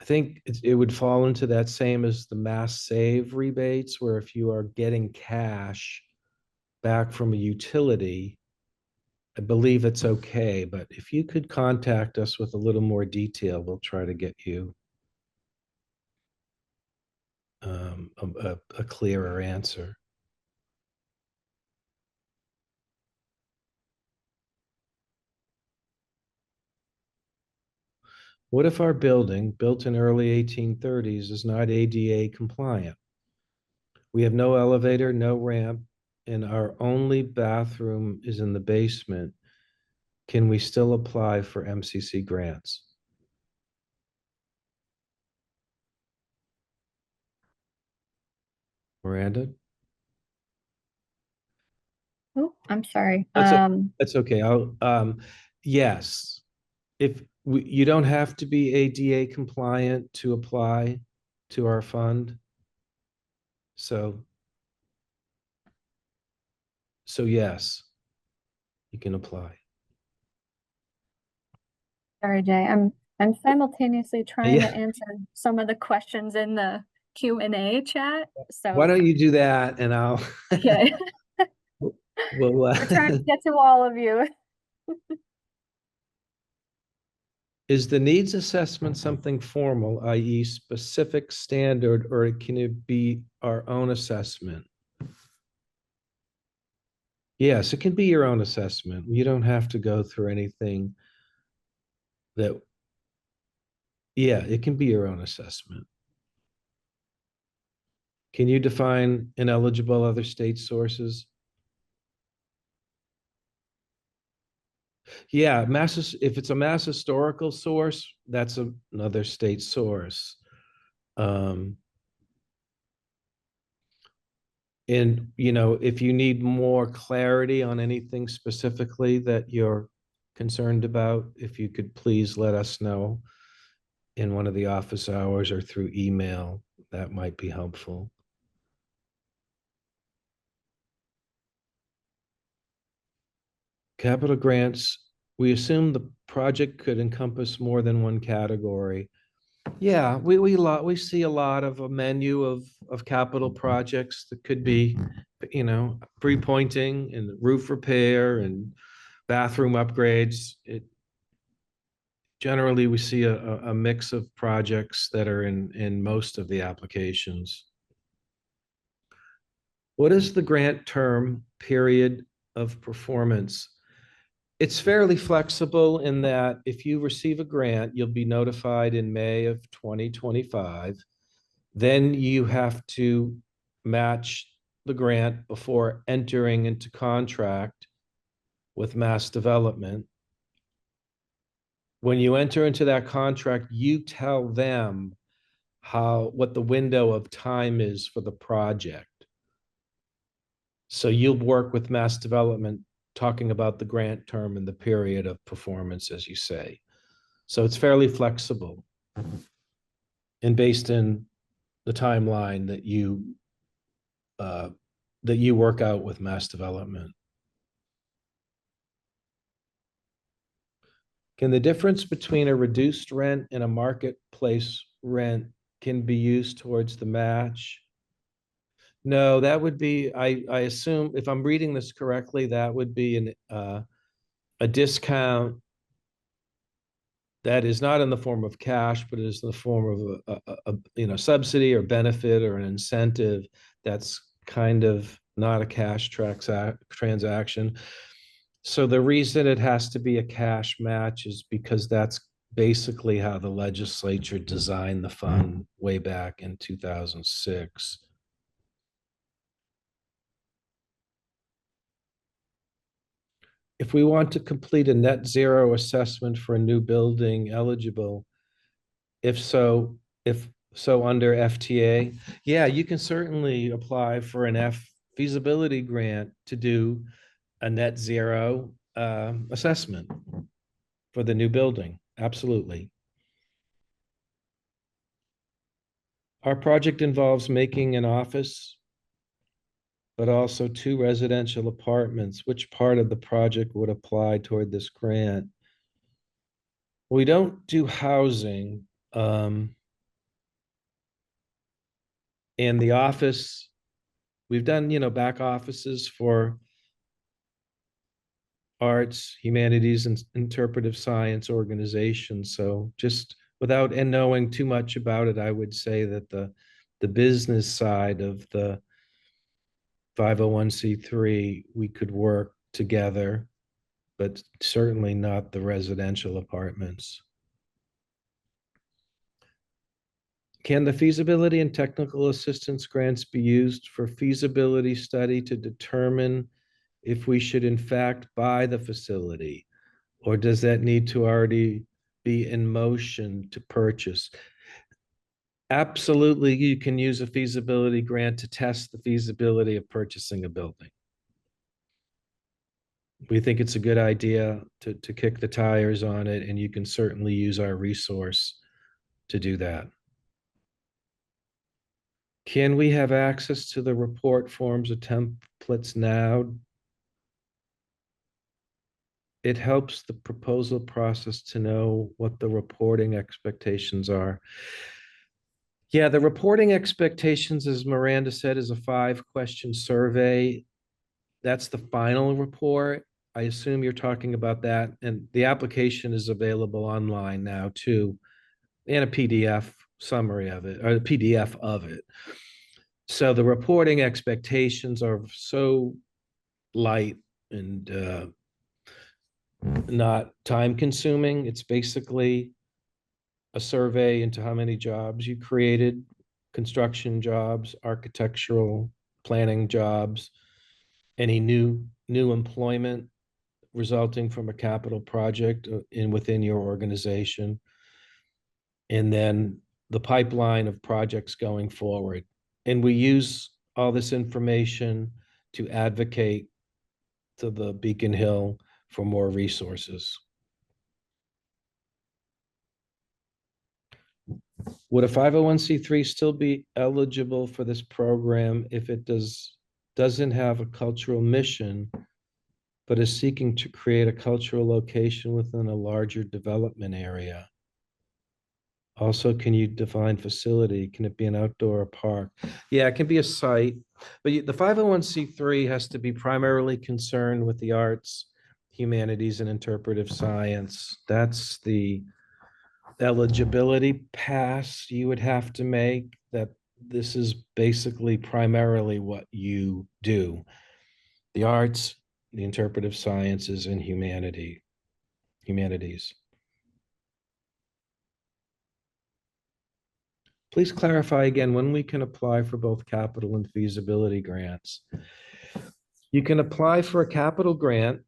I think it would fall into that same as the Mass Save rebates, where if you are getting cash back from a utility, I believe it's okay. But if you could contact us with a little more detail, we'll try to get you a clearer answer. What if our building, built in early 1830s, is not ADA compliant? We have no elevator, no ramp, and our only bathroom is in the basement. Can we still apply for MCC grants? Miranda? Oh, I'm sorry. That's okay. Yes. If you don't have to be ADA compliant to apply to our fund. So yes, you can apply. Sorry, Jay. I'm simultaneously trying to Yeah. answer some of the questions in the Q&A chat. Why So, don't you do that and I'll okay. we'll We're trying to get to all of you. is the needs assessment something formal, i.e. specific standard, or can it be our own assessment? Yes, it can be your own assessment. You don't have to go through anything that, yeah, it can be your own assessment. Can you define ineligible other state sources? Yeah, if it's a mass historical source, that's another state source. Um, and if you need more clarity on anything specifically that you're concerned about, if you could please let us know in one of the office hours or through email, that might be helpful. Capital grants, we assume the project could encompass more than one category. Yeah, we see a lot of a menu of capital projects that could be, pre-pointing and roof repair and bathroom upgrades. Generally we see a mix of projects that are in most of the applications. What is the grant term period of performance? It's fairly flexible in that if you receive a grant, you'll be notified in May of 2025. Then you have to match the grant before entering into contract with Mass Development. When you enter into that contract, you tell them what the window of time is for the project. So you'll work with mass development, talking about the grant term and the period of performance, as you say. So it's fairly flexible and based in the timeline uh, that you work out with mass development. Can the difference between a reduced rent and a marketplace rent can be used towards the match? No, that would be, I assume, if I'm reading this correctly, that would be a discount that is not in the form of cash, but it is in the form of subsidy or benefit or an incentive that's kind of not a cash transaction. So the reason it has to be a cash match is because that's basically how the legislature designed the fund way back in 2006. If we want to complete a net zero assessment for a new building eligible, if so, if so under FTA, yeah, you can certainly apply for an feasibility grant to do a net zero assessment for the new building. Absolutely. Our project involves making an office, but also 2 residential apartments. Which part of the project would apply toward this grant? We don't do housing. And the office, we've done, back offices for arts, humanities, and interpretive science organizations. So just without and knowing too much about it, I would say that the business side of the 501c3, we could work together, but certainly not the residential apartments. Can the feasibility and technical assistance grants be used for feasibility study to determine if we should in fact buy the facility? Or does that need to already be in motion to purchase? Absolutely, you can use a feasibility grant to test the feasibility of purchasing a building. We think it's a good idea to kick the tires on it, and you can certainly use our resource to do that. Can we have access to the report forms or templates now? It helps the proposal process to know what the reporting expectations are. Yeah, the reporting expectations, as Miranda said, is a 5-question survey. That's the final report. I assume you're talking about that. And the application is available online now too, and a PDF summary of it, or a PDF of it. So the reporting expectations are so light and not time consuming. It's basically a survey into how many jobs you created, construction jobs, architectural planning jobs, any new employment resulting from a capital project within your organization, and then the pipeline of projects going forward. And we use all this information to advocate to the Beacon Hill for more resources. Would a 501c3 still be eligible for this program if it doesn't have a cultural mission, but is seeking to create a cultural location within a larger development area? Also, can you define facility? Can it be an outdoor park? Yeah, it can be a site, but the 501c3 has to be primarily concerned with the arts, humanities, and interpretive science. That's the eligibility pass you would have to make, that this is basically primarily what you do: the arts, the interpretive sciences, and humanities. Please clarify again when we can apply for both capital and feasibility grants. You can apply for a capital grant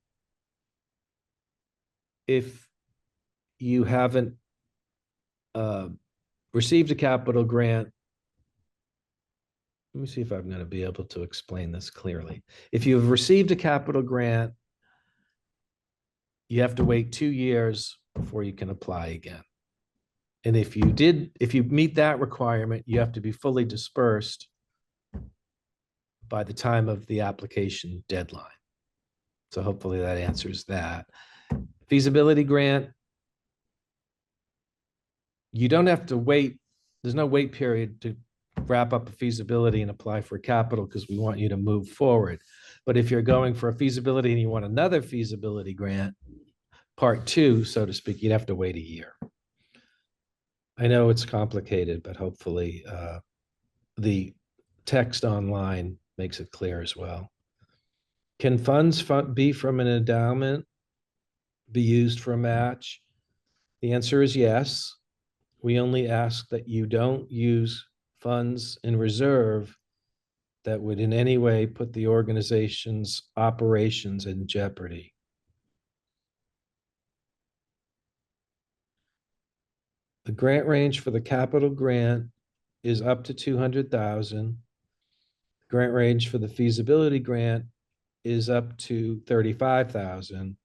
if you haven't received a capital grant. Let me see if I'm going to be able to explain this clearly. If you've received a capital grant, you have to wait 2 years before you can apply again. And if you meet that requirement, you have to be fully dispersed by the time of the application deadline. So hopefully that answers that. Feasibility grant, you don't have to wait. There's no wait period to wrap up a feasibility and apply for capital because we want you to move forward. But if you're going for a feasibility and you want another feasibility grant, part two, so to speak, you'd have to wait a year. I know it's complicated, but hopefully the text online makes it clear as well. Can funds be from an endowment be used for a match? The answer is yes. We only ask that you don't use funds in reserve that would in any way put the organization's operations in jeopardy. The grant range for the capital grant is up to 200,000. Grant range for the feasibility grant is up to 35,000.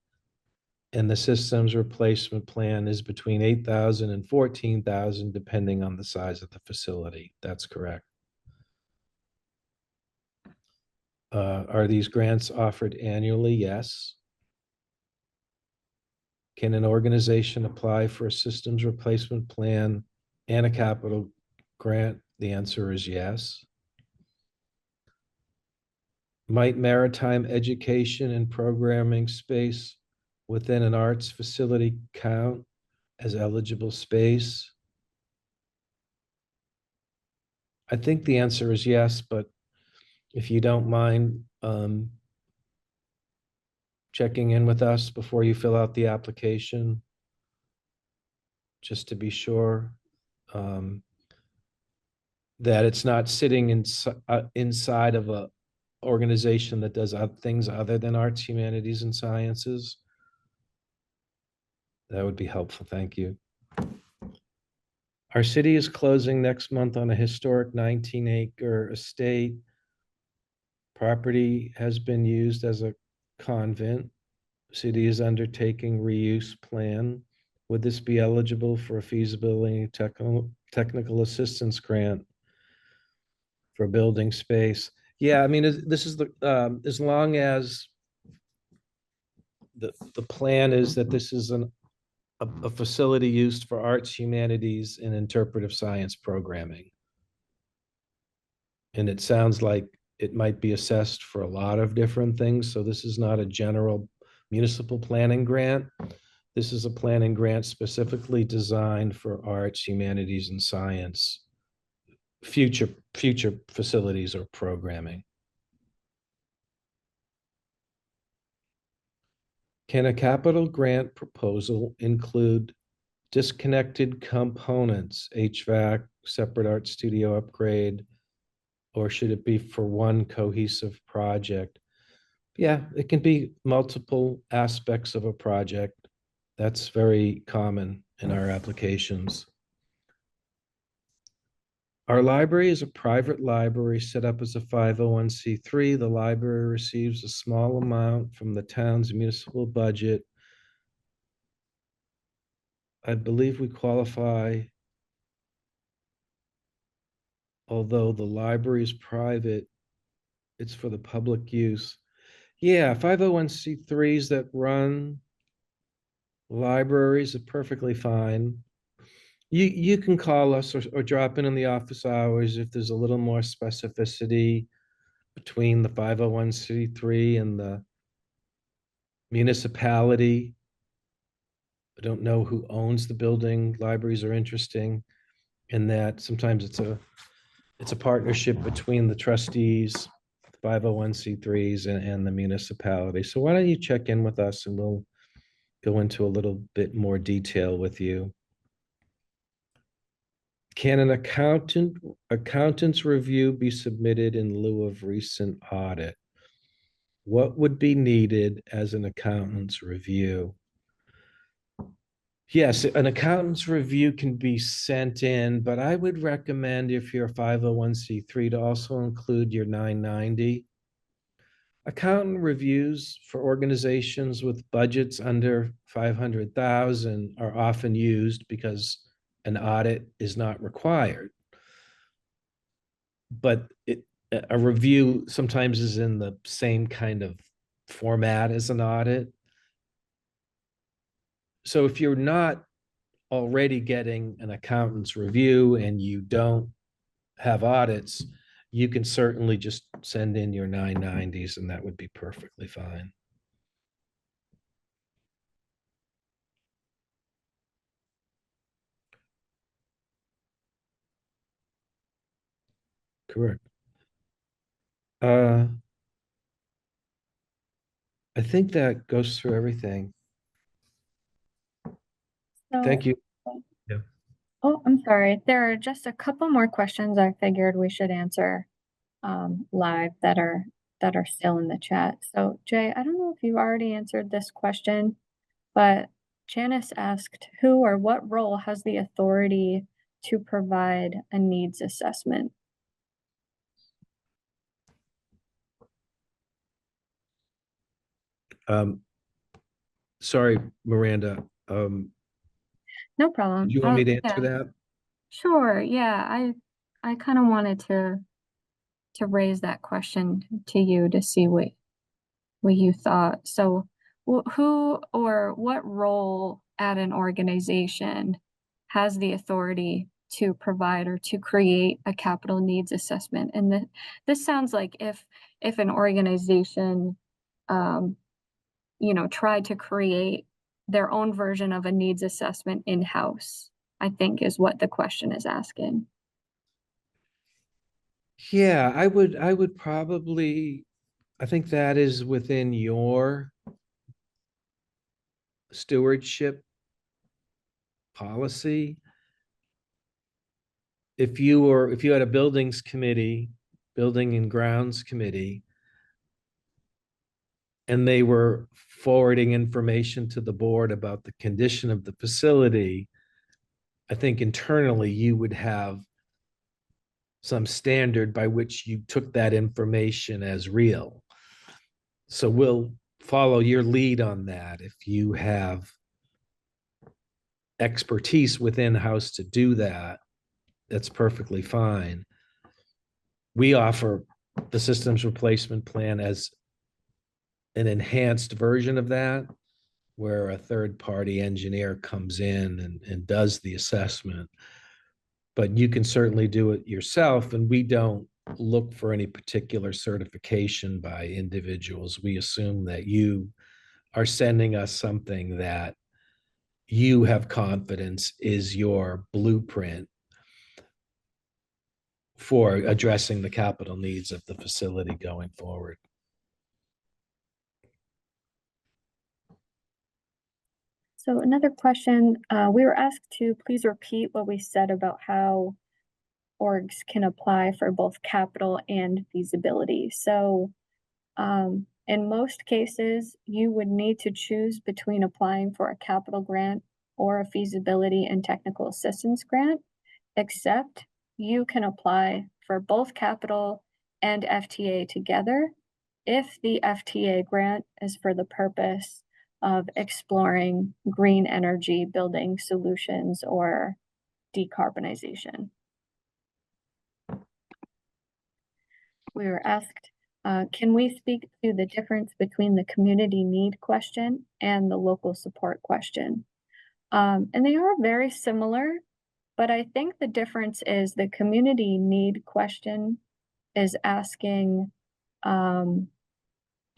And the systems replacement plan is between 8,000 and 14,000, depending on the size of the facility. That's correct. Are these grants offered annually? Yes. Can an organization apply for a systems replacement plan and a capital grant? The answer is yes. Might maritime education and programming space within an arts facility count as eligible space? I think the answer is yes, but if you don't mind checking in with us before you fill out the application, just to be sure that it's not sitting inside of a organization that does things other than arts, humanities, and sciences. That would be helpful. Thank you. Our city is closing next month on a historic 19-acre estate. Property has been used as a convent. City is undertaking reuse plan. Would this be eligible for a feasibility technical assistance grant for building space? Yeah, I mean, this is the as long as the plan is that this is a facility used for arts, humanities, and interpretive science programming. And it sounds like it might be assessed for a lot of different things. So this is not a general municipal planning grant. This is a planning grant specifically designed for arts, humanities, and science, future facilities or programming. Can a capital grant proposal include disconnected components, HVAC, separate art studio upgrade, or should it be for one cohesive project? Yeah, it can be multiple aspects of a project. That's very common in our applications. Our library is a private library set up as a 501c3. The library receives a small amount from the town's municipal budget. I believe we qualify, although the library is private, it's for the public use. Yeah, 501c3s that run libraries are perfectly fine. You can call us or drop in the office hours if there's a little more specificity between the 501c3 and the municipality. I don't know who owns the building. Libraries are interesting in that sometimes it's a partnership between the trustees, 501c3s, and the municipality. So why don't you check in with us and we'll go into a little bit more detail with you. Can an accountant's review be submitted in lieu of recent audit? What would be needed as an accountant's review? Yes, an accountant's review can be sent in, but I would recommend if you're a 501(c)(3) to also include your 990. Accountant reviews for organizations with budgets under 500,000 are often used because an audit is not required. But a review sometimes is in the same kind of format as an audit. So if you're not already getting an accountant's review and you don't have audits, you can certainly just send in your 990s and that would be perfectly fine. Correct. Uh, I think that goes through everything. So, Thank you. Yeah. oh, I'm sorry. There are just a couple more questions I figured we should answer live that are still in the chat. So, Jay, I don't know if you've already answered this question, but Janice asked, who or what role has the authority to provide a needs assessment? Um, sorry, Miranda. No Did problem. you want me to answer Yeah, that? sure. Yeah, I kind of wanted to raise that question to you to see what you thought. So, who or what role at an organization has the authority to provide or to create a capital needs assessment? And this sounds like if an organization, um, tried to create their own version of a needs assessment in-house, I think is what the question is asking. Yeah, I would probably, I think that is within your stewardship policy. If you had a buildings committee, building and grounds committee, and they were forwarding information to the board about the condition of the facility, I think internally you would have some standard by which you took that information as real. So we'll follow your lead on that. If you have expertise within house to do that, that's perfectly fine. We offer the systems replacement plan as an enhanced version of that, where a third party engineer comes in and does the assessment. But you can certainly do it yourself, and we don't look for any particular certification by individuals. We assume that you are sending us something that you have confidence is your blueprint for addressing the capital needs of the facility going forward. So another question, we were asked to please repeat what we said about how orgs can apply for both capital and feasibility. So in most cases, you would need to choose between applying for a capital grant or a feasibility and technical assistance grant, except you can apply for both capital and FTA together if the FTA grant is for the purpose of exploring green energy building solutions or decarbonization. We were asked, can we speak to the difference between the community need question and the local support question? And they are very similar, but I think the difference is the community need question is asking,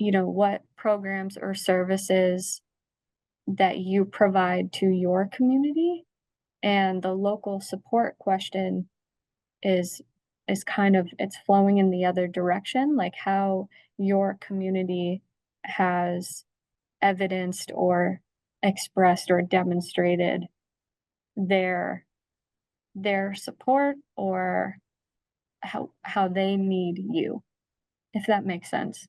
what programs or services that you provide to your community. And the local support question is kind of it's flowing in the other direction, like how your community has evidenced or expressed or demonstrated their support or how they need you, if that makes sense.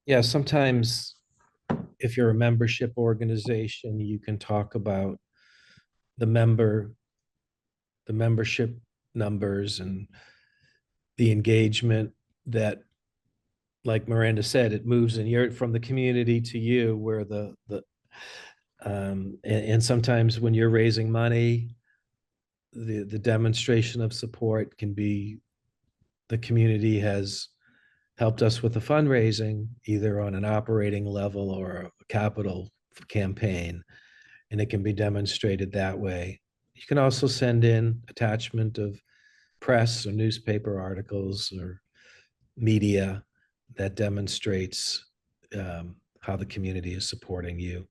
Yeah, sometimes if you're a membership organization, you can talk about the membership numbers and the engagement that, like Miranda said, it moves in your from the community to you, where and sometimes when you're raising money, the demonstration of support can be the community has helped us with the fundraising, either on an operating level or a capital campaign, and it can be demonstrated that way. You can also send in attachment of press or newspaper articles or media that demonstrates how the community is supporting you.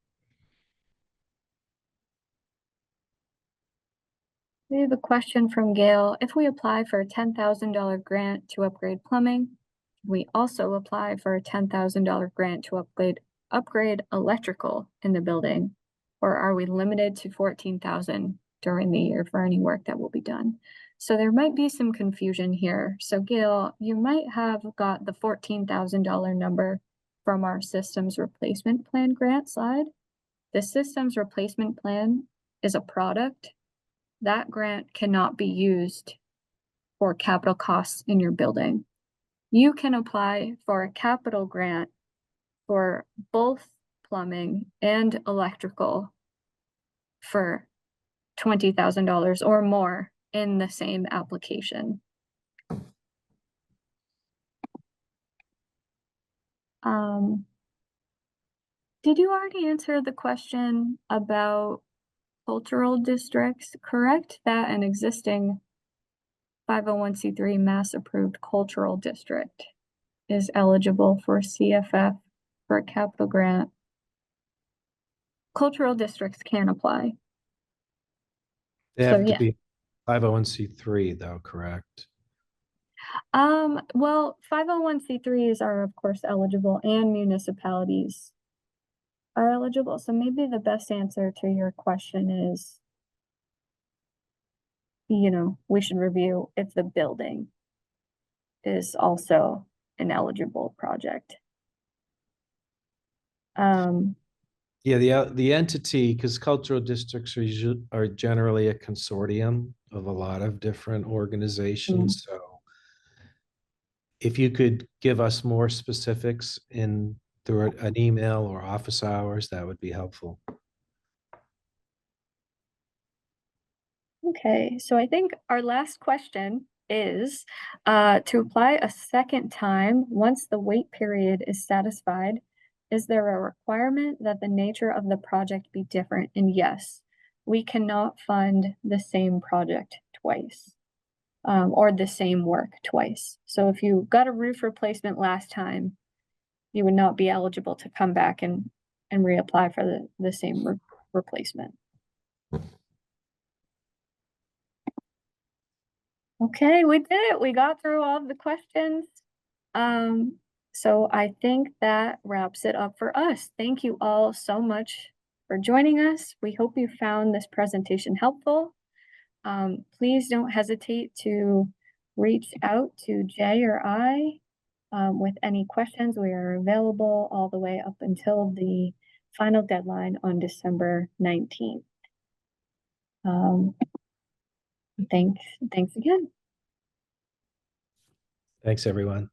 We have a question from Gail. If we apply for a $10,000 grant to upgrade plumbing, we also apply for a $10,000 grant to upgrade electrical in the building, or are we limited to $14,000 during the year for any work that will be done? So there might be some confusion here. So Gail, you might have got the $14,000 number from our systems replacement plan grant slide. The systems replacement plan is a product. That grant cannot be used for capital costs in your building. You can apply for a capital grant for both plumbing and electrical for $20,000 or more in the same application. Did you already answer the question about cultural districts? Correct that an existing 501c3 mass approved cultural district is eligible for CFF for a capital grant. Cultural districts can apply. They have to yeah. be 501c3 though, correct? Well, 501c3s are of course eligible, and municipalities are eligible. So maybe the best answer to your question is, we should review if the building is also an eligible project. Yeah, the entity, because cultural districts are generally a consortium of a lot of different organizations. So if you could give us more specifics through an email or office hours, that would be helpful. Okay, so I think our last question is to apply a second time once the wait period is satisfied. Is there a requirement that the nature of the project be different? And yes, we cannot fund the same project twice or the same work twice. So if you got a roof replacement last time, you would not be eligible to come back and reapply for the same replacement. Okay, we did it. We got through all of the questions. So I think that wraps it up for us. Thank you all so much for joining us. We hope you found this presentation helpful. Please don't hesitate to reach out to Jay or I with any questions. We are available all the way up until the final deadline on December 19th. Thanks again. Thanks, everyone.